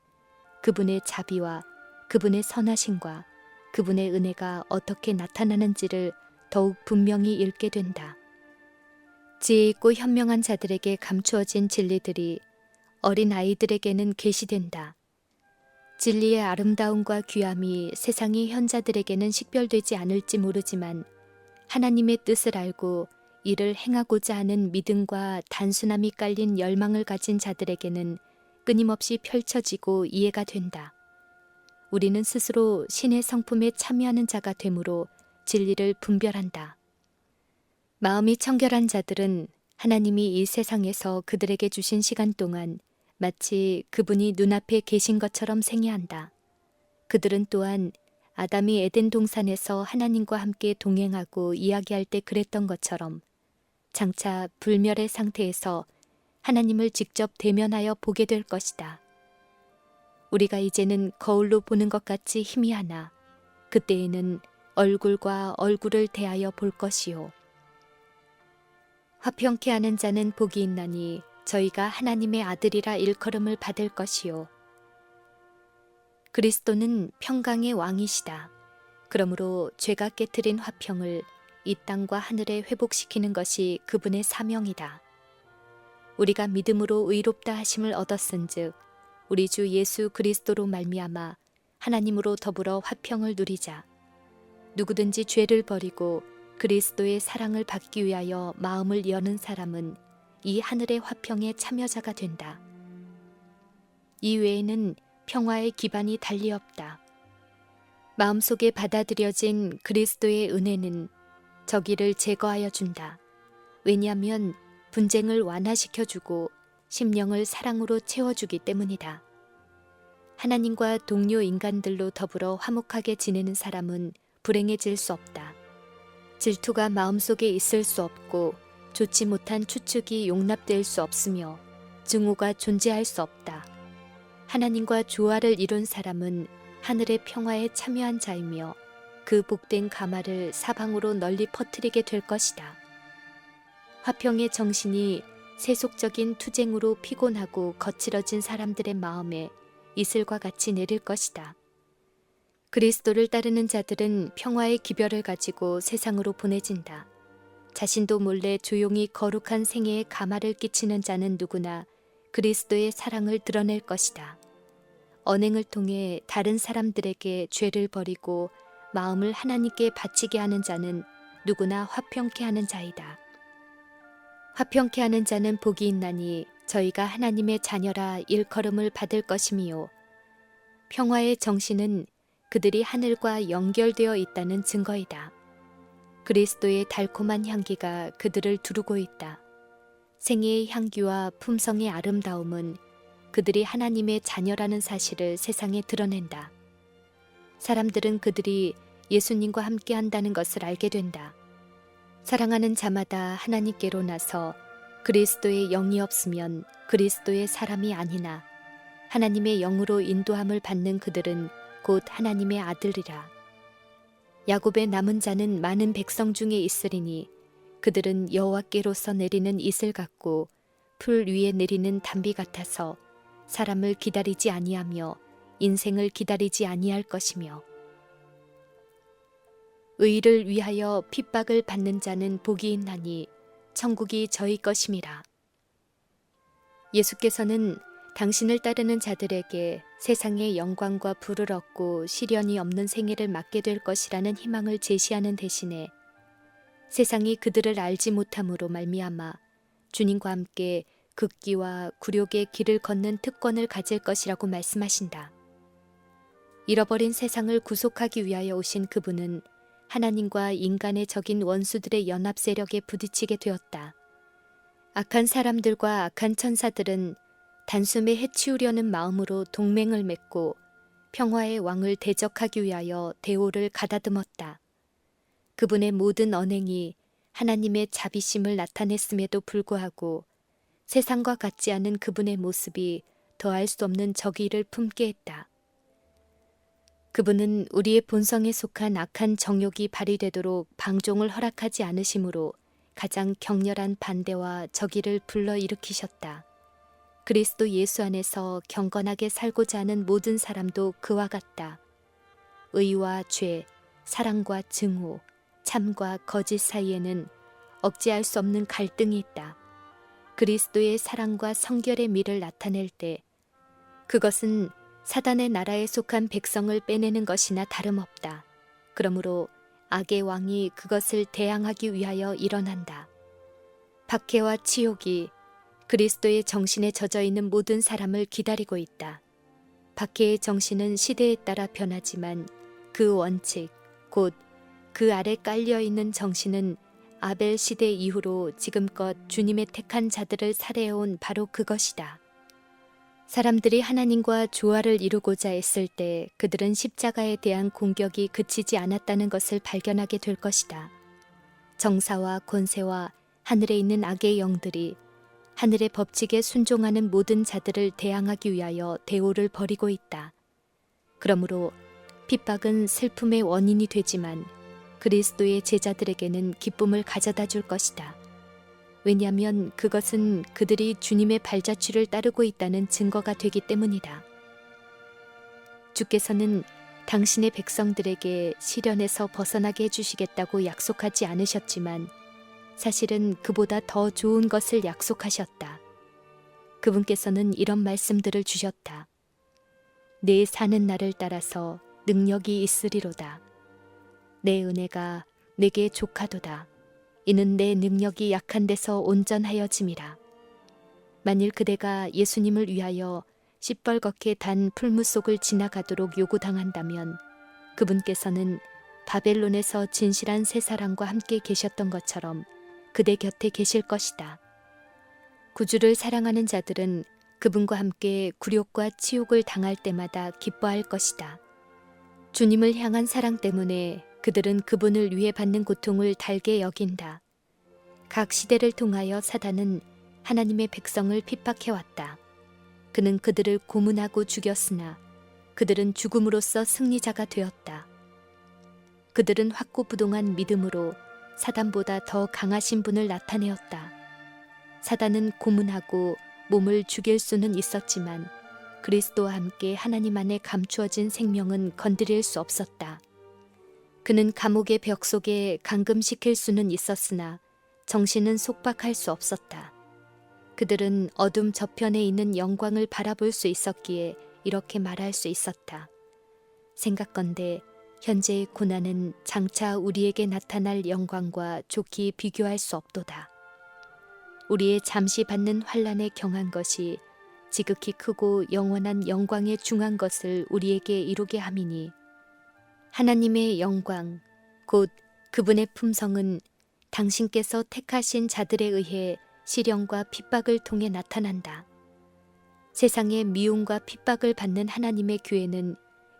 그분의 자비와 그분의 선하심과 그분의 은혜가 어떻게 나타나는지를 더욱 분명히 읽게 된다. 지혜 있고 현명한 자들에게 감추어진 진리들이 어린 아이들에게는 계시된다. 진리의 아름다움과 귀함이 세상의 현자들에게는 식별되지 않을지 모르지만 하나님의 뜻을 알고 이를 행하고자 하는 믿음과 단순함이 깔린 열망을 가진 자들에게는 끊임없이 펼쳐지고 이해가 된다. 우리는 스스로 신의 성품에 참여하는 자가 되므로 진리를 분별한다. 마음이 청결한 자들은 하나님이 이 세상에서 그들에게 주신 시간 동안 마치 그분이 눈앞에 계신 것처럼 생애한다. 그들은 또한 아담이 에덴 동산에서 하나님과 함께 동행하고 이야기할 때 그랬던 것처럼 장차 불멸의 상태에서 하나님을 직접 대면하여 보게 될 것이다. 우리가 이제는 거울로 보는 것 같이 희미하나 그때에는 얼굴과 얼굴을 대하여 볼 것이요. 화평케 하는 자는 복이 있나니 저희가 하나님의 아들이라 일컬음을 받을 것이요. 그리스도는 평강의 왕이시다. 그러므로 죄가 깨트린 화평을 이 땅과 하늘에 회복시키는 것이 그분의 사명이다. 우리가 믿음으로 의롭다 하심을 얻었은즉 우리 주 예수 그리스도로 말미암아 하나님으로 더불어 화평을 누리자. 누구든지 죄를 버리고 그리스도의 사랑을 받기 위하여 마음을 여는 사람은 이 하늘의 화평의 참여자가 된다. 이 외에는 평화의 기반이 달리 없다. 마음속에 받아들여진 그리스도의 은혜는 저기를 제거하여 준다. 왜냐하면 분쟁을 완화시켜주고 심령을 사랑으로 채워주기 때문이다. 하나님과 동료 인간들로 더불어 화목하게 지내는 사람은 불행해질 수 없다. 질투가 마음속에 있을 수 없고 좋지 못한 추측이 용납될 수 없으며 증오가 존재할 수 없다. 하나님과 조화를 이룬 사람은 하늘의 평화에 참여한 자이며 그 복된 가마를 사방으로 널리 퍼뜨리게 될 것이다. 화평의 정신이 세속적인 투쟁으로 피곤하고 거칠어진 사람들의 마음에 이슬과 같이 내릴 것이다. 그리스도를 따르는 자들은 평화의 기별을 가지고 세상으로 보내진다. 자신도 몰래 조용히 거룩한 생애에 가마를 끼치는 자는 누구나 그리스도의 사랑을 드러낼 것이다. 언행을 통해 다른 사람들에게 죄를 버리고 마음을 하나님께 바치게 하는 자는 누구나 화평케 하는 자이다. 화평케 하는 자는 복이 있나니 저희가 하나님의 자녀라 일컬음을 받을 것이미요. 평화의 정신은 그들이 하늘과 연결되어 있다는 증거이다. 그리스도의 달콤한 향기가 그들을 두르고 있다. 생애의 향기와 품성의 아름다움은 그들이 하나님의 자녀라는 사실을 세상에 드러낸다. 사람들은 그들이 예수님과 함께 한다는 것을 알게 된다. 사랑하는 자마다 하나님께로 나서 그리스도의 영이 없으면 그리스도의 사람이 아니나 하나님의 영으로 인도함을 받는 그들은 곧 하나님의 아들이라. 야곱의 남은 자는 많은 백성 중에 있으리니 그들은 여호와께로서 내리는 이슬 같고 풀 위에 내리는 단비 같아서 사람을 기다리지 아니하며 인생을 기다리지 아니할 것이며 의를 위하여 핍박을 받는 자는 복이 있나니 천국이 저희 것임이라. 예수께서는 당신을 따르는 자들에게 세상의 영광과 부를 얻고 시련이 없는 생애를 맞게 될 것이라는 희망을 제시하는 대신에 세상이 그들을 알지 못함으로 말미암아 주님과 함께 극기와 굴욕의 길을 걷는 특권을 가질 것이라고 말씀하신다. 잃어버린 세상을 구속하기 위하여 오신 그분은 하나님과 인간의 적인 원수들의 연합 세력에 부딪히게 되었다. 악한 사람들과 악한 천사들은 단숨에 해치우려는 마음으로 동맹을 맺고 평화의 왕을 대적하기 위하여 대오를 가다듬었다. 그분의 모든 언행이 하나님의 자비심을 나타냈음에도 불구하고 세상과 같지 않은 그분의 모습이 더할 수 없는 적의를 품게 했다. 그분은 우리의 본성에 속한 악한 정욕이 발휘되도록 방종을 허락하지 않으심으로 가장 격렬한 반대와 적의를 불러일으키셨다. 그리스도 예수 안에서 경건하게 살고자 하는 모든 사람도 그와 같다. 의와 죄, 사랑과 증오, 참과 거짓 사이에는 억제할 수 없는 갈등이 있다. 그리스도의 사랑과 성결의 미를 나타낼 때 그것은 사단의 나라에 속한 백성을 빼내는 것이나 다름없다. 그러므로 악의 왕이 그것을 대항하기 위하여 일어난다. 박해와 치욕이 그리스도의 정신에 젖어 있는 모든 사람을 기다리고 있다. 박해의 정신은 시대에 따라 변하지만 그 원칙, 곧 그 아래 깔려있는 정신은 아벨 시대 이후로 지금껏 주님의 택한 자들을 살해해온 바로 그것이다. 사람들이 하나님과 조화를 이루고자 했을 때 그들은 십자가에 대한 공격이 그치지 않았다는 것을 발견하게 될 것이다. 정사와 권세와 하늘에 있는 악의 영들이 하늘의 법칙에 순종하는 모든 자들을 대항하기 위하여 대오를 벌이고 있다. 그러므로 핍박은 슬픔의 원인이 되지만 그리스도의 제자들에게는 기쁨을 가져다 줄 것이다. 왜냐하면 그것은 그들이 주님의 발자취를 따르고 있다는 증거가 되기 때문이다. 주께서는 당신의 백성들에게 시련에서 벗어나게 해주시겠다고 약속하지 않으셨지만 사실은 그보다 더 좋은 것을 약속하셨다. 그분께서는 이런 말씀들을 주셨다. 내 사는 날을 따라서 능력이 있으리로다. 내 은혜가 내게 족하도다. 이는 내 능력이 약한 데서 온전하여짐이라. 만일 그대가 예수님을 위하여 시뻘겋게 단 풀무 속을 지나가도록 요구당한다면 그분께서는 바벨론에서 진실한 세 사람과 함께 계셨던 것처럼 그대 곁에 계실 것이다. 구주를 사랑하는 자들은 그분과 함께 굴욕과 치욕을 당할 때마다 기뻐할 것이다. 주님을 향한 사랑 때문에 그들은 그분을 위해 받는 고통을 달게 여긴다. 각 시대를 통하여 사단은 하나님의 백성을 핍박해왔다. 그는 그들을 고문하고 죽였으나 그들은 죽음으로써 승리자가 되었다. 그들은 확고부동한 믿음으로 사단보다 더 강하신 분을 나타내었다. 사단은 고문하고 몸을 죽일 수는 있었지만 그리스도와 함께 하나님 안에 감추어진 생명은 건드릴 수 없었다. 그는 감옥의 벽 속에 감금시킬 수는 있었으나 정신은 속박할 수 없었다. 그들은 어둠 저편에 있는 영광을 바라볼 수 있었기에 이렇게 말할 수 있었다. 생각건대 현재의 고난은 장차 우리에게 나타날 영광과 좋게 비교할 수 없도다. 우리의 잠시 받는 환난에 경한 것이 지극히 크고 영원한 영광에 중한 것을 우리에게 이루게 함이니 하나님의 영광, 곧 그분의 품성은 당신께서 택하신 자들에 의해 시련과 핍박을 통해 나타난다. 세상의 미움과 핍박을 받는 하나님의 교회는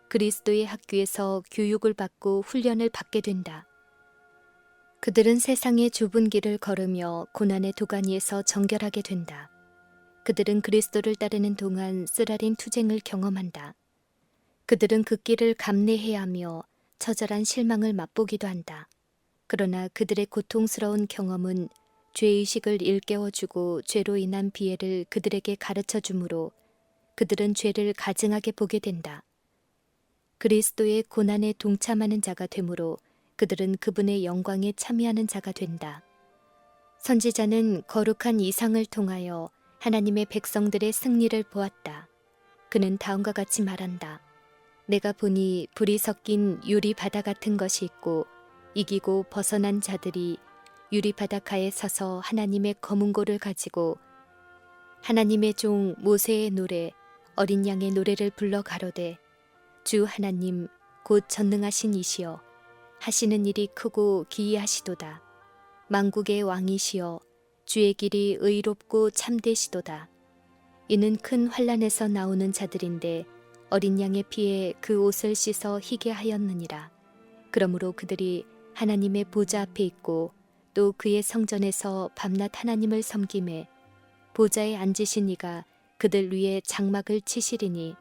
그리스도의 학교에서 교육을 받고 훈련을 받게 된다. 그들은 세상의 좁은 길을 걸으며 고난의 도가니에서 정결하게 된다. 그들은 그리스도를 따르는 동안 쓰라린 투쟁을 경험한다. 그들은 그 길을 감내해야 하며 처절한 실망을 맛보기도 한다. 그러나 그들의 고통스러운 경험은 죄의식을 일깨워주고 죄로 인한 비애를 그들에게 가르쳐 주므로 그들은 죄를 가증하게 보게 된다. 그리스도의 고난에 동참하는 자가 되므로 그들은 그분의 영광에 참여하는 자가 된다. 선지자는 거룩한 이상을 통하여 하나님의 백성들의 승리를 보았다. 그는 다음과 같이 말한다. 내가 보니 불이 섞인 유리 바다 같은 것이 있고 이기고 벗어난 자들이 유리 바닷가에 서서 하나님의 검은고를 가지고 하나님의 종 모세의 노래 어린 양의 노래를 불러 가로되 주 하나님 곧 전능하신 이시여 하시는 일이 크고 기이하시도다. 만국의 왕이시여 주의 길이 의롭고 참되시도다. 이는 큰 환난에서 나오는 자들인데 어린 양의 피에 그 옷을 씻어 희게 하였느니라. 그러므로 그들이 하나님의 보좌 앞에 있고 또 그의 성전에서 밤낮 하나님을 섬김에 보좌에 앉으신 이가 그들 위에 장막을 치시리니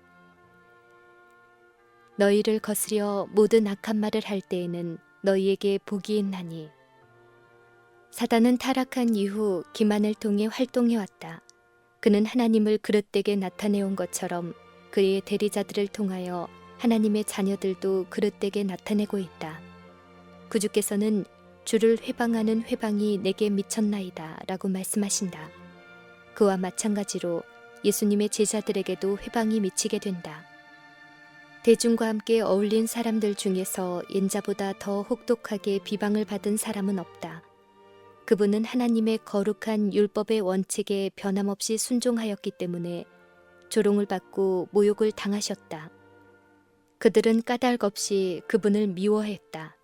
너희를 거스려 모든 악한 말을 할 때에는 너희에게 복이 있나니. 사단은 타락한 이후 기만을 통해 활동해왔다. 그는 하나님을 그릇되게 나타내온 것처럼 그의 대리자들을 통하여 하나님의 자녀들도 그릇되게 나타내고 있다. 구주께서는 주를 회방하는 회방이 내게 미쳤나이다 라고 말씀하신다. 그와 마찬가지로 예수님의 제자들에게도 회방이 미치게 된다. 대중과 함께 어울린 사람들 중에서 옌자보다 더 혹독하게 비방을 받은 사람은 없다. 그분은 하나님의 거룩한 율법의 원칙에 변함없이 순종하였기 때문에 조롱을 받고 모욕을 당하셨다. 그들은 까닭 없이 그분을 미워했다.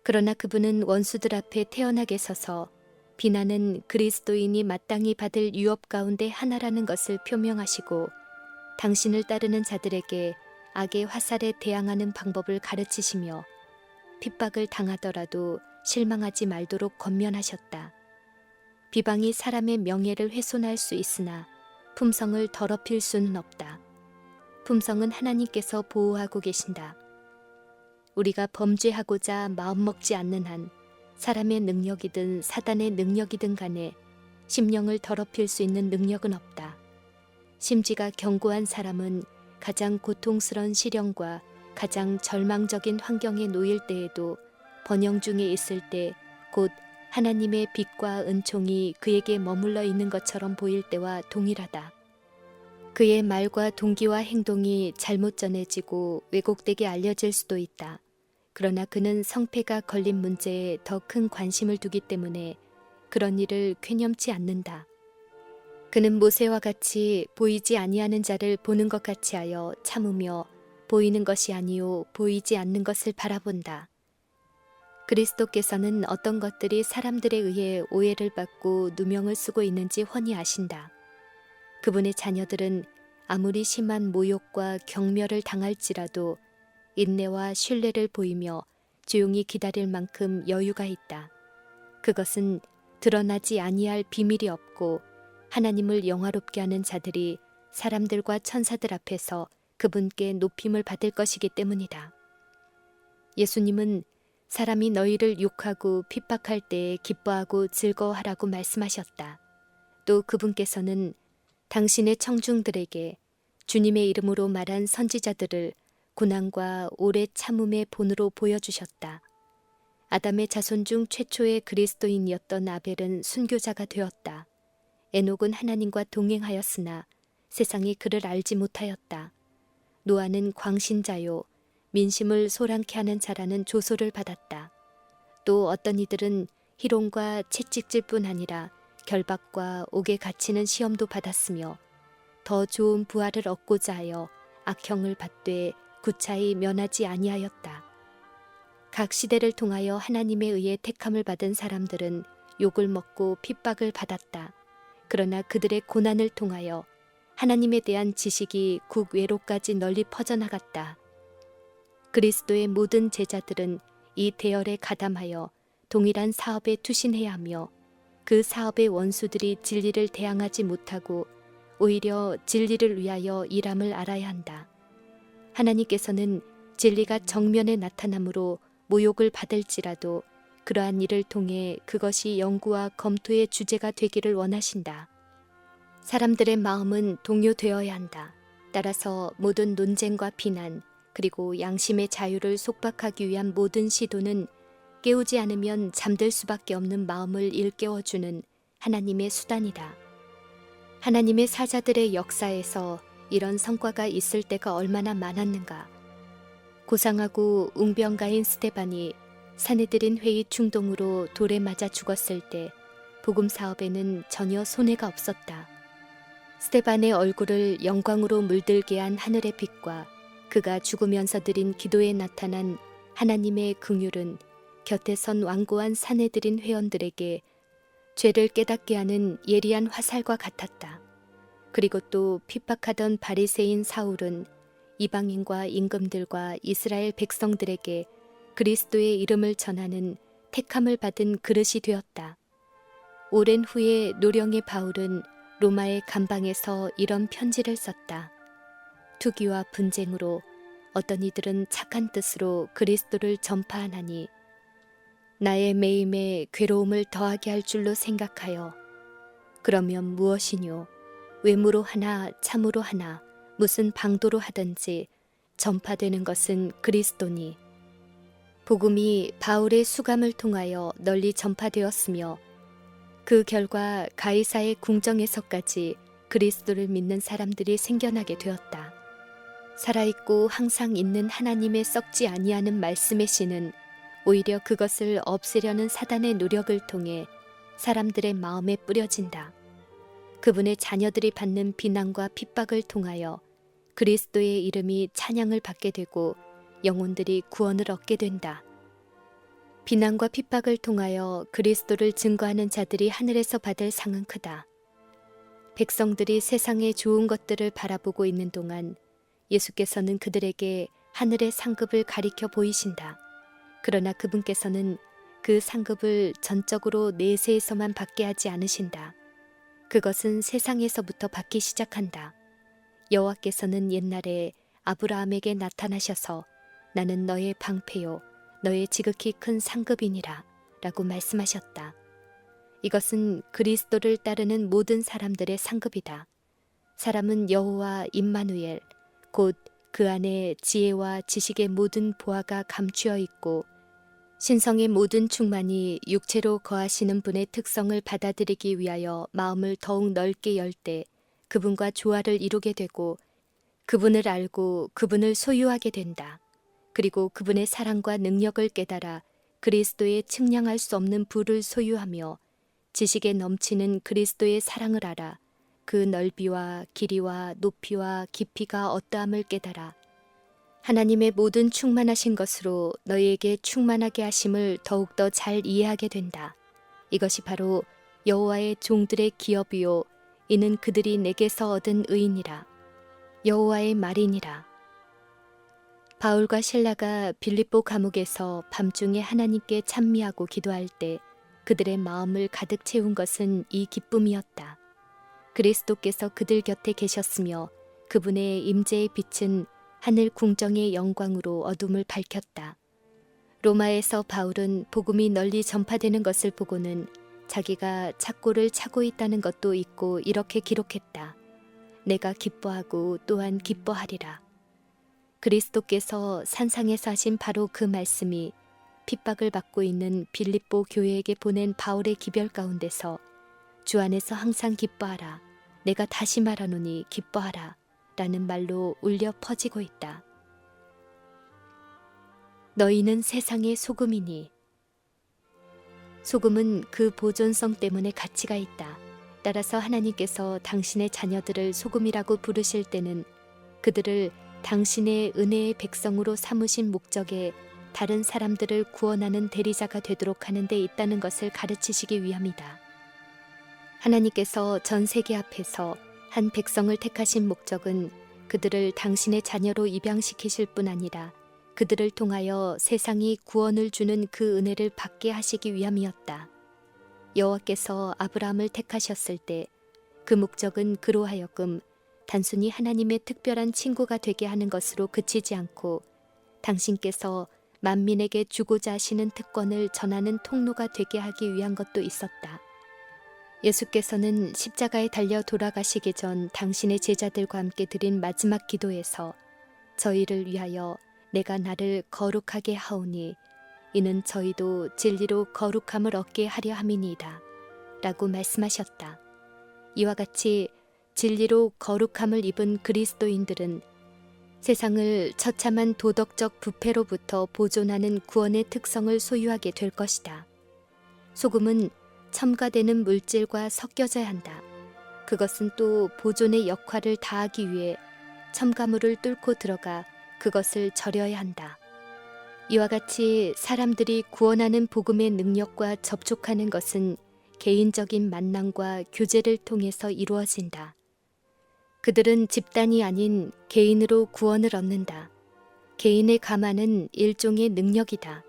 그러나 그분은 원수들 앞에 태연하게 서서 비난은 그리스도인이 마땅히 받을 유업 가운데 하나라는 것을 표명하시고 당신을 따르는 자들에게 악의 화살에 대항하는 방법을 가르치시며 핍박을 당하더라도 실망하지 말도록 권면하셨다. 비방이 사람의 명예를 훼손할 수 있으나 품성을 더럽힐 수는 없다. 품성은 하나님께서 보호하고 계신다. 우리가 범죄하고자 마음먹지 않는 한 사람의 능력이든 사단의 능력이든 간에 심령을 더럽힐 수 있는 능력은 없다. 심지가 견고한 사람은 가장 고통스러운 시련과 가장 절망적인 환경에 놓일 때에도 번영 중에 있을 때 곧 하나님의 빛과 은총이 그에게 머물러 있는 것처럼 보일 때와 동일하다. 그의 말과 동기와 행동이 잘못 전해지고 왜곡되게 알려질 수도 있다. 그러나 그는 성패가 걸린 문제에 더 큰 관심을 두기 때문에 그런 일을 쾌념치 않는다. 그는 모세와 같이 보이지 아니하는 자를 보는 것 같이 하여 참으며 보이는 것이 아니요 보이지 않는 것을 바라본다. 그리스도께서는 어떤 것들이 사람들에 의해 오해를 받고 누명을 쓰고 있는지 훤히 아신다. 그분의 자녀들은 아무리 심한 모욕과 경멸을 당할지라도 인내와 신뢰를 보이며 조용히 기다릴 만큼 여유가 있다. 그것은 드러나지 아니할 비밀이 없고 하나님을 영화롭게 하는 자들이 사람들과 천사들 앞에서 그분께 높임을 받을 것이기 때문이다. 예수님은 사람이 너희를 욕하고 핍박할 때에 기뻐하고 즐거워하라고 말씀하셨다. 또 그분께서는 당신의 청중들에게 주님의 이름으로 말한 선지자들을 고난과 오래 참음의 본으로 보여주셨다. 아담의 자손 중 최초의 그리스도인이었던 아벨은 순교자가 되었다. 에녹은 하나님과 동행하였으나 세상이 그를 알지 못하였다. 노아는 광신자요 민심을 소란케 하는 자라는 조소를 받았다. 또 어떤 이들은 희롱과 채찍질 뿐 아니라 결박과 옥에 갇히는 시험도 받았으며 더 좋은 부활을 얻고자 하여 악형을 받되 구차히 면하지 아니하였다. 각 시대를 통하여 하나님에 의해 택함을 받은 사람들은 욕을 먹고 핍박을 받았다. 그러나 그들의 고난을 통하여 하나님에 대한 지식이 국외로까지 널리 퍼져나갔다. 그리스도의 모든 제자들은 이 대열에 가담하여 동일한 사업에 투신해야 하며 그 사업의 원수들이 진리를 대항하지 못하고 오히려 진리를 위하여 일함을 알아야 한다. 하나님께서는 진리가 정면에 나타남으로 모욕을 받을지라도 그러한 일을 통해 그것이 연구와 검토의 주제가 되기를 원하신다. 사람들의 마음은 동요되어야 한다. 따라서 모든 논쟁과 비난, 그리고 양심의 자유를 속박하기 위한 모든 시도는 깨우지 않으면 잠들 수밖에 없는 마음을 일깨워주는 하나님의 수단이다. 하나님의 사자들의 역사에서 이런 성과가 있을 때가 얼마나 많았는가. 고상하고 웅변가인 스데반이 사내들인 회의 충동으로 돌에 맞아 죽었을 때 복음 사업에는 전혀 손해가 없었다. 스데반의 얼굴을 영광으로 물들게 한 하늘의 빛과 그가 죽으면서 드린 기도에 나타난 하나님의 긍휼은 곁에 선 완고한 사내들인 회원들에게 죄를 깨닫게 하는 예리한 화살과 같았다. 그리고 또 핍박하던 바리새인 사울은 이방인과 임금들과 이스라엘 백성들에게 그리스도의 이름을 전하는 택함을 받은 그릇이 되었다. 오랜 후에 노령의 바울은 로마의 감방에서 이런 편지를 썼다. 투기와 분쟁으로 어떤 이들은 착한 뜻으로 그리스도를 전파하나니 나의 매임에 괴로움을 더하게 할 줄로 생각하여 그러면 무엇이뇨? 외모로 하나 참으로 하나 무슨 방도로 하든지 전파되는 것은 그리스도니 복음이 바울의 수감을 통하여 널리 전파되었으며 그 결과 가이사의 궁정에서까지 그리스도를 믿는 사람들이 생겨나게 되었다. 살아있고 항상 있는 하나님의 썩지 아니하는 말씀의 씨는 오히려 그것을 없애려는 사단의 노력을 통해 사람들의 마음에 뿌려진다. 그분의 자녀들이 받는 비난과 핍박을 통하여 그리스도의 이름이 찬양을 받게 되고 영혼들이 구원을 얻게 된다. 비난과 핍박을 통하여 그리스도를 증거하는 자들이 하늘에서 받을 상은 크다. 백성들이 세상의 좋은 것들을 바라보고 있는 동안 예수께서는 그들에게 하늘의 상급을 가리켜 보이신다. 그러나 그분께서는 그 상급을 전적으로 내세에서만 받게 하지 않으신다. 그것은 세상에서부터 받기 시작한다. 여호와께서는 옛날에 아브라함에게 나타나셔서 나는 너의 방패요 너의 지극히 큰 상급이니라 라고 말씀하셨다. 이것은 그리스도를 따르는 모든 사람들의 상급이다. 사람은 여호와 임마누엘 곧 그 안에 지혜와 지식의 모든 보화가 감추어 있고 신성의 모든 충만이 육체로 거하시는 분의 특성을 받아들이기 위하여 마음을 더욱 넓게 열 때 그분과 조화를 이루게 되고 그분을 알고 그분을 소유하게 된다. 그리고 그분의 사랑과 능력을 깨달아 그리스도의 측량할 수 없는 부를 소유하며 지식에 넘치는 그리스도의 사랑을 알아 그 넓이와 길이와 높이와 깊이가 어떠함을 깨달아 하나님의 모든 충만하신 것으로 너희에게 충만하게 하심을 더욱더 잘 이해하게 된다. 이것이 바로 여호와의 종들의 기업이요 이는 그들이 내게서 얻은 의인이라. 여호와의 말이니라. 바울과 실라가 빌립보 감옥에서 밤중에 하나님께 찬미하고 기도할 때 그들의 마음을 가득 채운 것은 이 기쁨이었다. 그리스도께서 그들 곁에 계셨으며 그분의 임재의 빛은 하늘 궁정의 영광으로 어둠을 밝혔다. 로마에서 바울은 복음이 널리 전파되는 것을 보고는 자기가 착고를 차고 있다는 것도 잊고 이렇게 기록했다. 내가 기뻐하고 또한 기뻐하리라. 그리스도께서 산상에서 하신 바로 그 말씀이 핍박을 받고 있는 빌립보 교회에게 보낸 바울의 기별 가운데서 주 안에서 항상 기뻐하라. 내가 다시 말하노니 기뻐하라. 라는 말로 울려 퍼지고 있다. 너희는 세상의 소금이니. 소금은 그 보존성 때문에 가치가 있다. 따라서 하나님께서 당신의 자녀들을 소금이라고 부르실 때는 그들을 당신의 은혜의 백성으로 삼으신 목적에 다른 사람들을 구원하는 대리자가 되도록 하는 데 있다는 것을 가르치시기 위함이다. 하나님께서 전 세계 앞에서 한 백성을 택하신 목적은 그들을 당신의 자녀로 입양시키실 뿐 아니라 그들을 통하여 세상이 구원을 주는 그 은혜를 받게 하시기 위함이었다. 여호와께서 아브라함을 택하셨을 때 그 목적은 그로 하여금 단순히 하나님의 특별한 친구가 되게 하는 것으로 그치지 않고 당신께서 만민에게 주고자 하시는 특권을 전하는 통로가 되게 하기 위한 것도 있었다. 예수께서는 십자가에 달려 돌아가시기 전 당신의 제자들과 함께 드린 마지막 기도에서 저희를 위하여 내가 나를 거룩하게 하오니 이는 저희도 진리로 거룩함을 얻게 하려 함이니이다 라고 말씀하셨다. 이와 같이 진리로 거룩함을 입은 그리스도인들은 세상을 처참한 도덕적 부패로부터 보존하는 구원의 특성을 소유하게 될 것이다. 소금은 첨가되는 물질과 섞여져야 한다. 그것은 또 보존의 역할을 다하기 위해 첨가물을 뚫고 들어가 그것을 절여야 한다. 이와 같이 사람들이 구원하는 복음의 능력과 접촉하는 것은 개인적인 만남과 교제를 통해서 이루어진다. 그들은 집단이 아닌 개인으로 구원을 얻는다. 개인의 감화는 일종의 능력이다.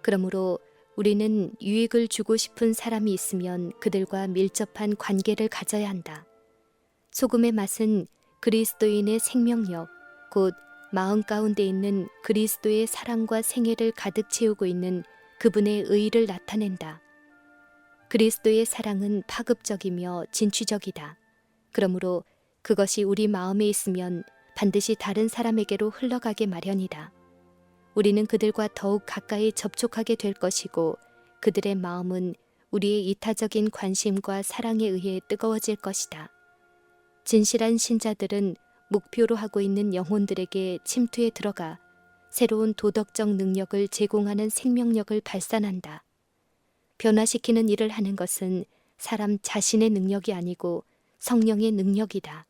그러므로 우리는 유익을 주고 싶은 사람이 있으면 그들과 밀접한 관계를 가져야 한다. 소금의 맛은 그리스도인의 생명력, 곧 마음 가운데 있는 그리스도의 사랑과 생애를 가득 채우고 있는 그분의 의의를 나타낸다. 그리스도의 사랑은 파급적이며 진취적이다. 그러므로 그것이 우리 마음에 있으면 반드시 다른 사람에게로 흘러가게 마련이다. 우리는 그들과 더욱 가까이 접촉하게 될 것이고 그들의 마음은 우리의 이타적인 관심과 사랑에 의해 뜨거워질 것이다. 진실한 신자들은 목표로 하고 있는 영혼들에게 침투에 들어가 새로운 도덕적 능력을 제공하는 생명력을 발산한다. 변화시키는 일을 하는 것은 사람 자신의 능력이 아니고 성령의 능력이다.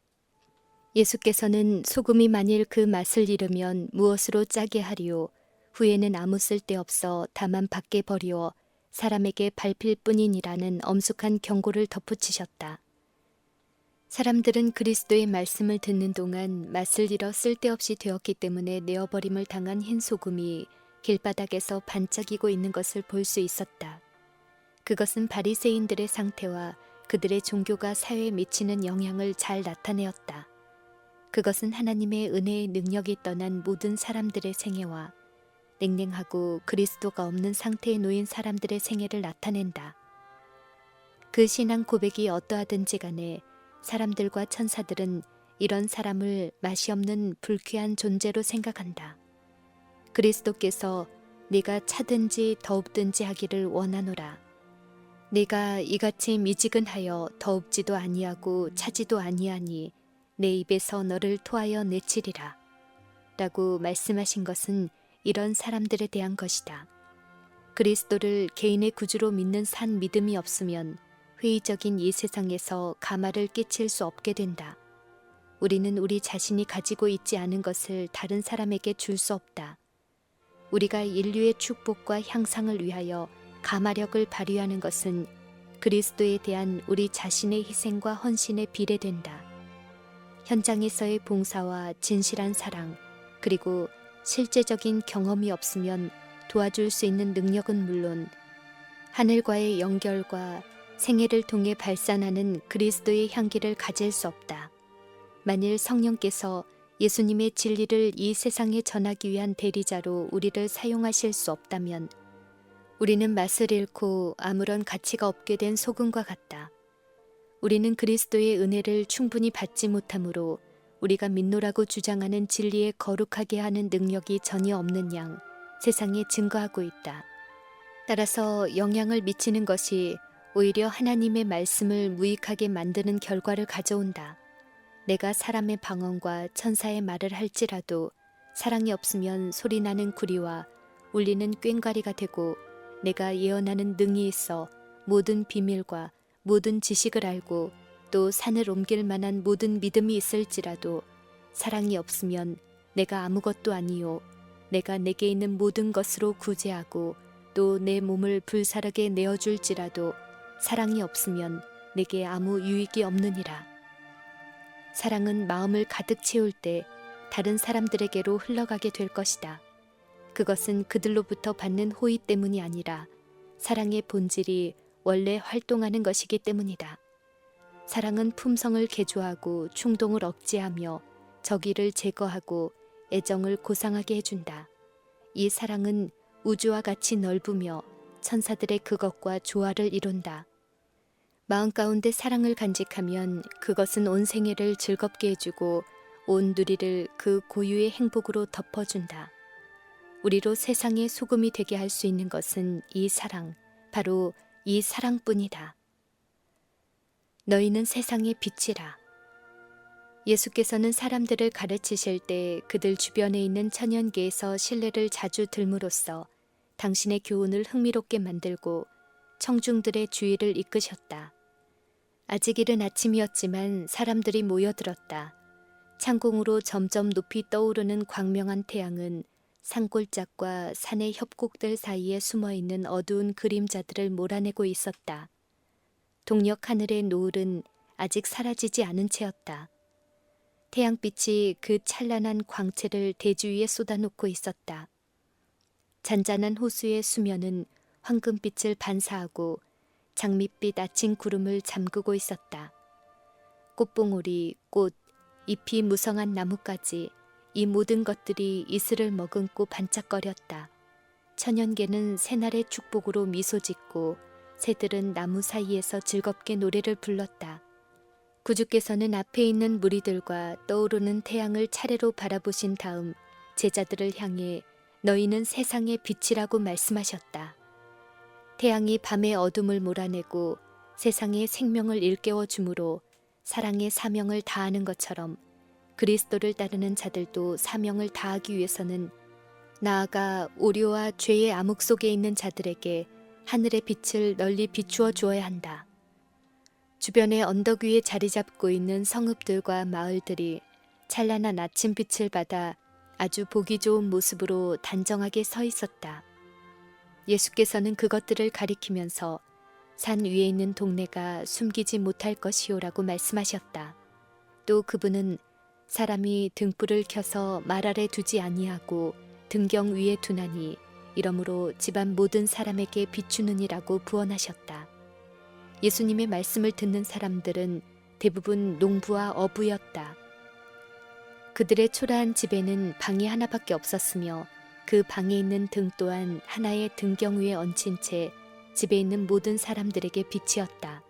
예수께서는 소금이 만일 그 맛을 잃으면 무엇으로 짜게 하리요? 후에는 아무 쓸데없어 다만 밖에 버리워 사람에게 밟힐 뿐이니라는 엄숙한 경고를 덧붙이셨다. 사람들은 그리스도의 말씀을 듣는 동안 맛을 잃어 쓸데없이 되었기 때문에 내어버림을 당한 흰 소금이 길바닥에서 반짝이고 있는 것을 볼 수 있었다. 그것은 바리새인들의 상태와 그들의 종교가 사회에 미치는 영향을 잘 나타내었다. 그것은 하나님의 은혜의 능력이 떠난 모든 사람들의 생애와 냉랭하고 그리스도가 없는 상태에 놓인 사람들의 생애를 나타낸다. 그 신앙 고백이 어떠하든지 간에 사람들과 천사들은 이런 사람을 맛이 없는 불쾌한 존재로 생각한다. 그리스도께서 네가 차든지 더웁든지 하기를 원하노라. 네가 이같이 미지근하여 더웁지도 아니하고 차지도 아니하니 내 입에서 너를 토하여 내치리라. 라고 말씀하신 것은 이런 사람들에 대한 것이다. 그리스도를 개인의 구주로 믿는 산 믿음이 없으면 회의적인 이 세상에서 가마를 끼칠 수 없게 된다. 우리는 우리 자신이 가지고 있지 않은 것을 다른 사람에게 줄 수 없다. 우리가 인류의 축복과 향상을 위하여 가마력을 발휘하는 것은 그리스도에 대한 우리 자신의 희생과 헌신에 비례된다. 현장에서의 봉사와 진실한 사랑, 그리고 실제적인 경험이 없으면 도와줄 수 있는 능력은 물론 하늘과의 연결과 생애를 통해 발산하는 그리스도의 향기를 가질 수 없다. 만일 성령께서 예수님의 진리를 이 세상에 전하기 위한 대리자로 우리를 사용하실 수 없다면 우리는 맛을 잃고 아무런 가치가 없게 된 소금과 같다. 우리는 그리스도의 은혜를 충분히 받지 못하므로 우리가 믿노라고 주장하는 진리에 거룩하게 하는 능력이 전혀 없는 양 세상에 증거하고 있다. 따라서 영향을 미치는 것이 오히려 하나님의 말씀을 무익하게 만드는 결과를 가져온다. 내가 사람의 방언과 천사의 말을 할지라도 사랑이 없으면 소리나는 구리와 울리는 꽹과리가 되고 내가 예언하는 능이 있어 모든 비밀과 모든 지식을 알고 또 산을 옮길 만한 모든 믿음이 있을지라도 사랑이 없으면 내가 아무것도 아니요 내가 내게 있는 모든 것으로 구제하고 또 내 몸을 불사르게 내어줄지라도 사랑이 없으면 내게 아무 유익이 없느니라. 사랑은 마음을 가득 채울 때 다른 사람들에게로 흘러가게 될 것이다. 그것은 그들로부터 받는 호의 때문이 아니라 사랑의 본질이 원래 활동하는 것이기 때문이다. 사랑은 품성을 개조하고 충동을 억제하며 적의를 제거하고 애정을 고상하게 해준다. 이 사랑은 우주와 같이 넓으며 천사들의 그것과 조화를 이룬다. 마음 가운데 사랑을 간직하면 그것은 온 생애를 즐겁게 해주고 온 누리를 그 고유의 행복으로 덮어준다. 우리로 세상의 소금이 되게 할 수 있는 것은 이 사랑, 바로 이 사랑뿐이다. 너희는 세상의 빛이라. 예수께서는 사람들을 가르치실 때 그들 주변에 있는 천연계에서 신뢰를 자주 들므로써 당신의 교훈을 흥미롭게 만들고 청중들의 주의를 이끄셨다. 아직 이른 아침이었지만 사람들이 모여들었다. 창공으로 점점 높이 떠오르는 광명한 태양은 산골짜기와 산의 협곡들 사이에 숨어있는 어두운 그림자들을 몰아내고 있었다. 동력 하늘의 노을은 아직 사라지지 않은 채였다. 태양빛이 그 찬란한 광채를 대지 위에 쏟아놓고 있었다. 잔잔한 호수의 수면은 황금빛을 반사하고 장밋빛 아침 구름을 잠그고 있었다. 꽃봉오리, 꽃, 잎이 무성한 나무까지 이 모든 것들이 이슬을 머금고 반짝거렸다. 천연계는 새날의 축복으로 미소 짓고 새들은 나무 사이에서 즐겁게 노래를 불렀다. 구주께서는 앞에 있는 무리들과 떠오르는 태양을 차례로 바라보신 다음 제자들을 향해 너희는 세상의 빛이라고 말씀하셨다. 태양이 밤의 어둠을 몰아내고 세상의 생명을 일깨워 주므로 사랑의 사명을 다하는 것처럼 그리스도를 따르는 자들도 사명을 다하기 위해서는 나아가 오류와 죄의 암흑 속에 있는 자들에게 하늘의 빛을 널리 비추어 주어야 한다. 주변의 언덕 위에 자리 잡고 있는 성읍들과 마을들이 찬란한 아침빛을 받아 아주 보기 좋은 모습으로 단정하게 서 있었다. 예수께서는 그것들을 가리키면서 산 위에 있는 동네가 숨기지 못할 것이요라고 말씀하셨다. 또 그분은 사람이 등불을 켜서 말 아래 두지 아니하고 등경 위에 두나니 이러므로 집안 모든 사람에게 비추느니라고 부언하셨다. 예수님의 말씀을 듣는 사람들은 대부분 농부와 어부였다. 그들의 초라한 집에는 방이 하나밖에 없었으며 그 방에 있는 등 또한 하나의 등경 위에 얹힌 채 집에 있는 모든 사람들에게 빛이었다.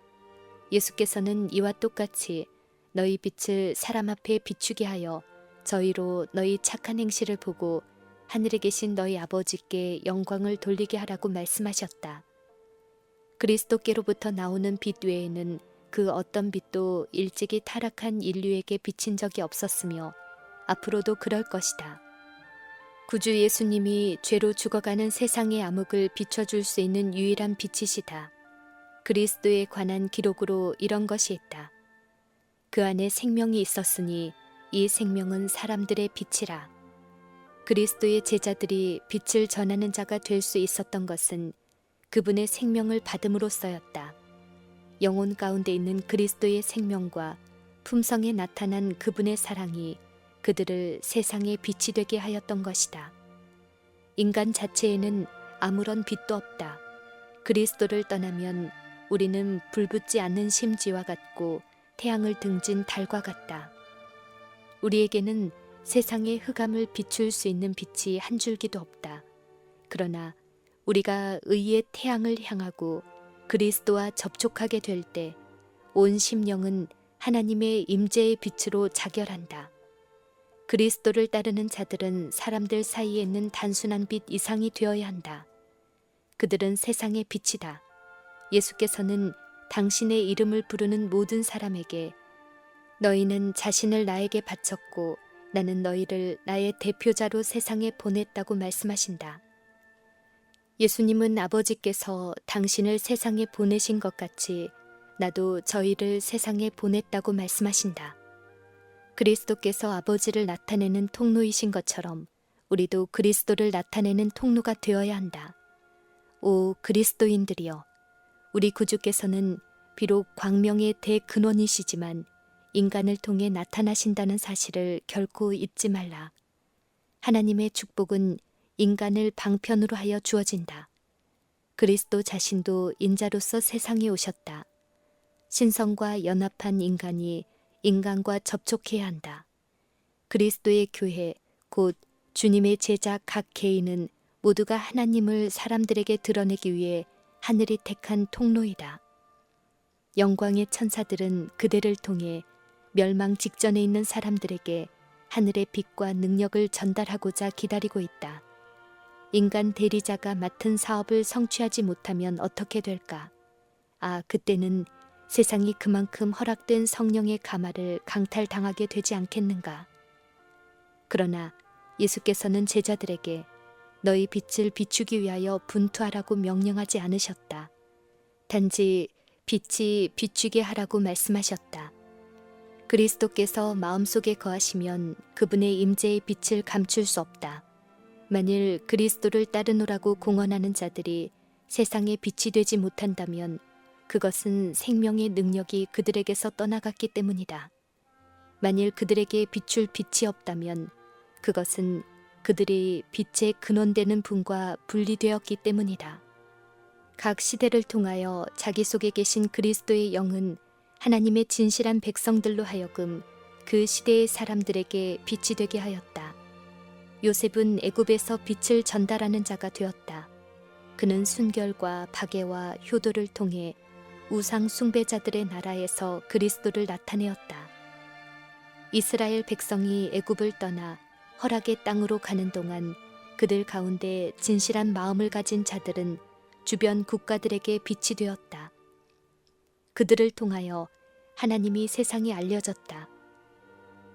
예수께서는 이와 똑같이 너희 빛을 사람 앞에 비추게 하여 저희로 너희 착한 행실을 보고 하늘에 계신 너희 아버지께 영광을 돌리게 하라고 말씀하셨다. 그리스도께로부터 나오는 빛 외에는 그 어떤 빛도 일찍이 타락한 인류에게 비친 적이 없었으며 앞으로도 그럴 것이다. 구주 예수님이 죄로 죽어가는 세상의 암흑을 비춰줄 수 있는 유일한 빛이시다. 그리스도에 관한 기록으로 이런 것이 있다. 그 안에 생명이 있었으니 이 생명은 사람들의 빛이라. 그리스도의 제자들이 빛을 전하는 자가 될 수 있었던 것은 그분의 생명을 받음으로써였다. 영혼 가운데 있는 그리스도의 생명과 품성에 나타난 그분의 사랑이 그들을 세상의 빛이 되게 하였던 것이다. 인간 자체에는 아무런 빛도 없다. 그리스도를 떠나면 우리는 불붙지 않는 심지와 같고 태양을 등진 달과 같다. 우리에게는 세상의 흑암을 비출 수 있는 빛이 한 줄기도 없다. 그러나 우리가 의의 태양을 향하고 그리스도와 접촉하게 될 때 온 심령은 하나님의 임재의 빛으로 자결한다. 그리스도를 따르는 자들은 사람들 사이에 있는 단순한 빛 이상이 되어야 한다. 그들은 세상의 빛이다. 예수께서는 당신의 이름을 부르는 모든 사람에게 너희는 자신을 나에게 바쳤고 나는 너희를 나의 대표자로 세상에 보냈다고 말씀하신다. 예수님은 아버지께서 당신을 세상에 보내신 것 같이 나도 저희를 세상에 보냈다고 말씀하신다. 그리스도께서 아버지를 나타내는 통로이신 것처럼 우리도 그리스도를 나타내는 통로가 되어야 한다. 오 그리스도인들이여, 우리 구주께서는 비록 광명의 대근원이시지만 인간을 통해 나타나신다는 사실을 결코 잊지 말라. 하나님의 축복은 인간을 방편으로 하여 주어진다. 그리스도 자신도 인자로서 세상에 오셨다. 신성과 연합한 인간이 인간과 접촉해야 한다. 그리스도의 교회, 곧 주님의 제자 각 개인은 모두가 하나님을 사람들에게 드러내기 위해 하늘이 택한 통로이다. 영광의 천사들은 그대를 통해 멸망 직전에 있는 사람들에게 하늘의 빛과 능력을 전달하고자 기다리고 있다. 인간 대리자가 맡은 사업을 성취하지 못하면 어떻게 될까? 그때는 세상이 그만큼 허락된 성령의 가마를 강탈당하게 되지 않겠는가? 그러나 예수께서는 제자들에게 너희 빛을 비추기 위하여 분투하라고 명령하지 않으셨다. 단지 빛이 비추게 하라고 말씀하셨다. 그리스도께서 마음속에 거하시면 그분의 임재의 빛을 감출 수 없다. 만일 그리스도를 따르노라고 공언하는 자들이 세상에 빛이 되지 못한다면 그것은 생명의 능력이 그들에게서 떠나갔기 때문이다. 만일 그들에게 비출 빛이 없다면 그것은 그들이 빛의 근원되는 분과 분리되었기 때문이다. 각 시대를 통하여 자기 속에 계신 그리스도의 영은 하나님의 진실한 백성들로 하여금 그 시대의 사람들에게 빛이 되게 하였다. 요셉은 애굽에서 빛을 전달하는 자가 되었다. 그는 순결과 박애와 효도를 통해 우상 숭배자들의 나라에서 그리스도를 나타내었다. 이스라엘 백성이 애굽을 떠나 허락의 땅으로 가는 동안 그들 가운데 진실한 마음을 가진 자들은 주변 국가들에게 빛이 되었다. 그들을 통하여 하나님이 세상에 알려졌다.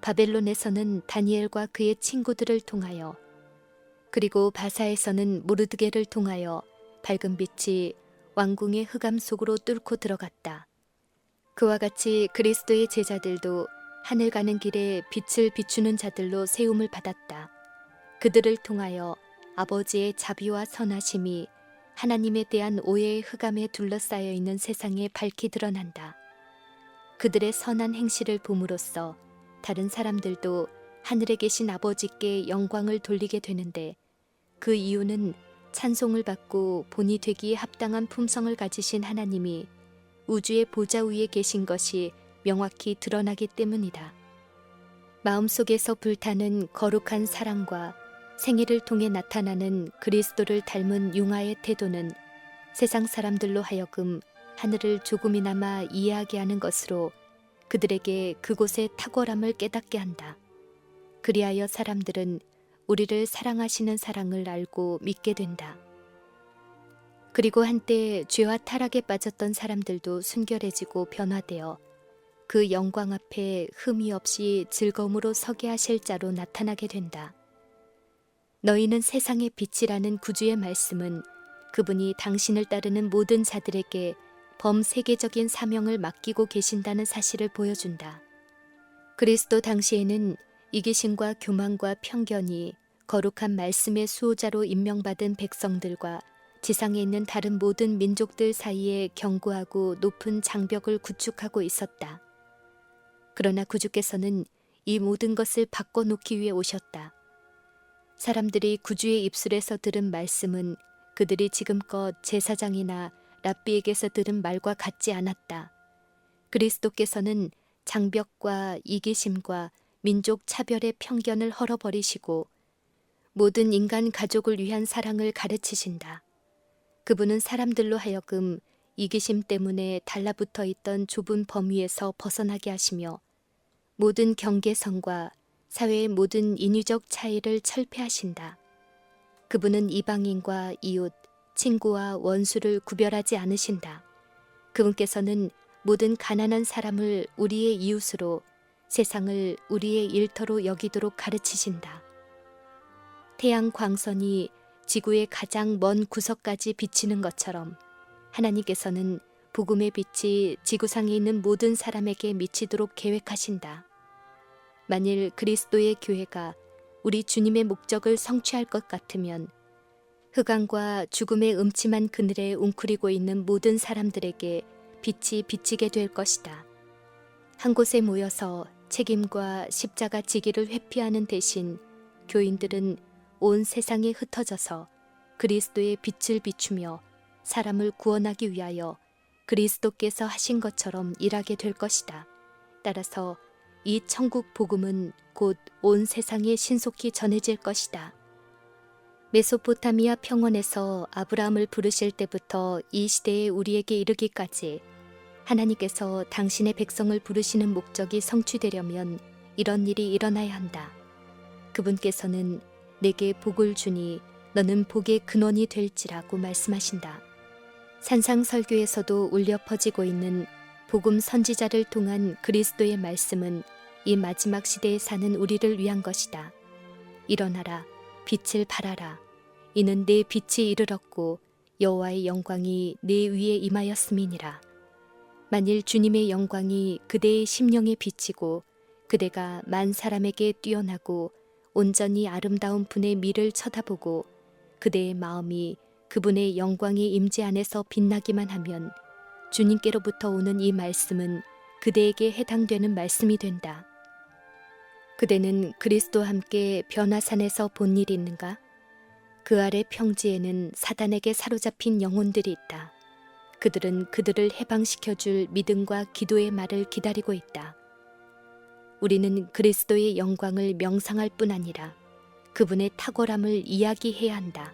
바벨론에서는 다니엘과 그의 친구들을 통하여, 그리고 바사에서는 모르드게를 통하여 밝은 빛이 왕궁의 흑암 속으로 뚫고 들어갔다. 그와 같이 그리스도의 제자들도 하늘 가는 길에 빛을 비추는 자들로 세움을 받았다. 그들을 통하여 아버지의 자비와 선하심이 하나님에 대한 오해의 흑암에 둘러싸여 있는 세상에 밝히 드러난다. 그들의 선한 행실을 봄으로써 다른 사람들도 하늘에 계신 아버지께 영광을 돌리게 되는데, 그 이유는 찬송을 받고 본이 되기에 합당한 품성을 가지신 하나님이 우주의 보좌 위에 계신 것이 명확히 드러나기 때문이다. 마음속에서 불타는 거룩한 사랑과 생애를 통해 나타나는 그리스도를 닮은 융화의 태도는 세상 사람들로 하여금 하늘을 조금이나마 이해하게 하는 것으로 그들에게 그곳의 탁월함을 깨닫게 한다. 그리하여 사람들은 우리를 사랑하시는 사랑을 알고 믿게 된다. 그리고 한때 죄와 타락에 빠졌던 사람들도 순결해지고 변화되어 그 영광 앞에 흠이 없이 즐거움으로 서게 하실 자로 나타나게 된다. 너희는 세상의 빛이라는 구주의 말씀은 그분이 당신을 따르는 모든 자들에게 범세계적인 사명을 맡기고 계신다는 사실을 보여준다. 그리스도 당시에는 이기심과 교만과 편견이 거룩한 말씀의 수호자로 임명받은 백성들과 지상에 있는 다른 모든 민족들 사이에 견고하고 높은 장벽을 구축하고 있었다. 그러나 구주께서는 이 모든 것을 바꿔놓기 위해 오셨다. 사람들이 구주의 입술에서 들은 말씀은 그들이 지금껏 제사장이나 랍비에게서 들은 말과 같지 않았다. 그리스도께서는 장벽과 이기심과 민족 차별의 편견을 헐어버리시고 모든 인간 가족을 위한 사랑을 가르치신다. 그분은 사람들로 하여금 이기심 때문에 달라붙어 있던 좁은 범위에서 벗어나게 하시며 모든 경계선과 사회의 모든 인위적 차이를 철폐하신다. 그분은 이방인과 이웃, 친구와 원수를 구별하지 않으신다. 그분께서는 모든 가난한 사람을 우리의 이웃으로, 세상을 우리의 일터로 여기도록 가르치신다. 태양 광선이 지구의 가장 먼 구석까지 비치는 것처럼 하나님께서는 복음의 빛이 지구상에 있는 모든 사람에게 미치도록 계획하신다. 만일 그리스도의 교회가 우리 주님의 목적을 성취할 것 같으면 흑암과 죽음의 음침한 그늘에 웅크리고 있는 모든 사람들에게 빛이 비치게 될 것이다. 한 곳에 모여서 책임과 십자가 지기를 회피하는 대신 교인들은 온 세상에 흩어져서 그리스도의 빛을 비추며 사람을 구원하기 위하여 그리스도께서 하신 것처럼 일하게 될 것이다. 따라서 이 천국 복음은 곧 온 세상에 신속히 전해질 것이다. 메소포타미아 평원에서 아브라함을 부르실 때부터 이 시대에 우리에게 이르기까지 하나님께서 당신의 백성을 부르시는 목적이 성취되려면 이런 일이 일어나야 한다. 그분께서는 내게 복을 주니 너는 복의 근원이 될지라고 말씀하신다. 산상설교에서도 울려 퍼지고 있는 복음 선지자를 통한 그리스도의 말씀은 이 마지막 시대에 사는 우리를 위한 것이다. 일어나라, 빛을 발하라. 이는 내 빛이 이르렀고 여호와의 영광이 내 위에 임하였음이니라. 만일 주님의 영광이 그대의 심령에 비치고 그대가 만 사람에게 뛰어나고 온전히 아름다운 분의 미를 쳐다보고 그대의 마음이 그분의 영광의 임재 안에서 빛나기만 하면 주님께로부터 오는 이 말씀은 그대에게 해당되는 말씀이 된다. 그대는 그리스도와 함께 변화산에서 본 일이 있는가? 그 아래 평지에는 사단에게 사로잡힌 영혼들이 있다. 그들은 그들을 해방시켜줄 믿음과 기도의 말을 기다리고 있다. 우리는 그리스도의 영광을 명상할 뿐 아니라 그분의 탁월함을 이야기해야 한다.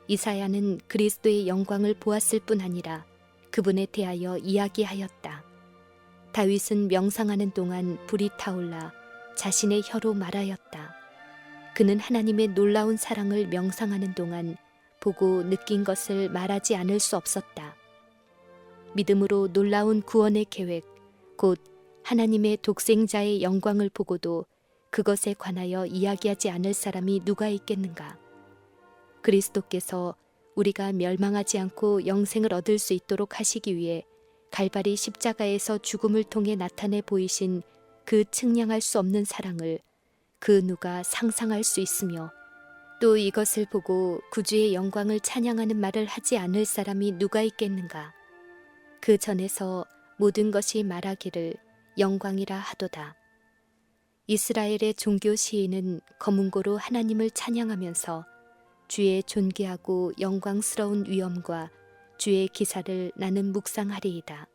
이사야는 그리스도의 영광을 보았을 뿐 아니라 그분에 대하여 이야기하였다. 다윗은 명상하는 동안 불이 타올라 자신의 혀로 말하였다. 그는 하나님의 놀라운 사랑을 명상하는 동안 보고 느낀 것을 말하지 않을 수 없었다. 믿음으로 놀라운 구원의 계획, 곧 하나님의 독생자의 영광을 보고도 그것에 관하여 이야기하지 않을 사람이 누가 있겠는가? 그리스도께서 우리가 멸망하지 않고 영생을 얻을 수 있도록 하시기 위해 갈바리 십자가에서 죽음을 통해 나타내 보이신 그 측량할 수 없는 사랑을 그 누가 상상할 수 있으며 또 이것을 보고 구주의 영광을 찬양하는 말을 하지 않을 사람이 누가 있겠는가? 그 전에서 모든 것이 말하기를 영광이라 하도다. 이스라엘의 종교 시인은 검은고로 하나님을 찬양하면서 주의 존귀하고 영광스러운 위엄과 주의 기사를 나는 묵상하리이다.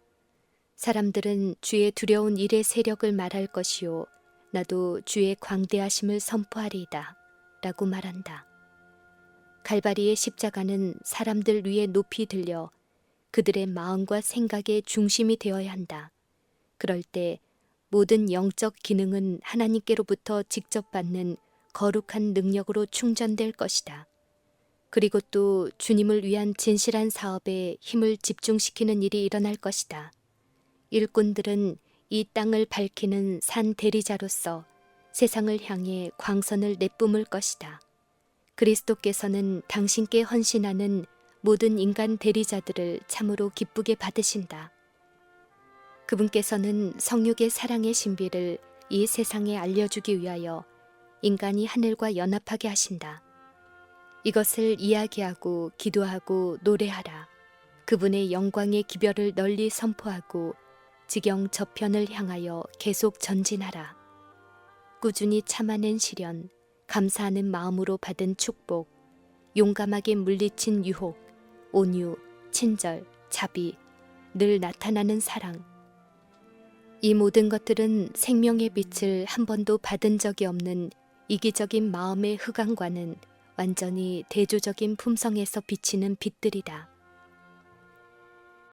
사람들은 주의 두려운 일의 세력을 말할 것이요 나도 주의 광대하심을 선포하리이다 라고 말한다. 갈바리의 십자가는 사람들 위에 높이 들려 그들의 마음과 생각의 중심이 되어야 한다. 그럴 때 모든 영적 기능은 하나님께로부터 직접 받는 거룩한 능력으로 충전될 것이다. 그리고 또 주님을 위한 진실한 사업에 힘을 집중시키는 일이 일어날 것이다. 일꾼들은 이 땅을 밝히는 산 대리자로서 세상을 향해 광선을 내뿜을 것이다. 그리스도께서는 당신께 헌신하는 모든 인간 대리자들을 참으로 기쁘게 받으신다. 그분께서는 성육의 사랑의 신비를 이 세상에 알려주기 위하여 인간이 하늘과 연합하게 하신다. 이것을 이야기하고 기도하고 노래하라. 그분의 영광의 기별을 널리 선포하고 지경 저편을 향하여 계속 전진하라. 꾸준히 참아낸 시련, 감사하는 마음으로 받은 축복, 용감하게 물리친 유혹, 온유, 친절, 자비, 늘 나타나는 사랑. 이 모든 것들은 생명의 빛을 한 번도 받은 적이 없는 이기적인 마음의 흑암과는 완전히 대조적인 품성에서 비치는 빛들이다.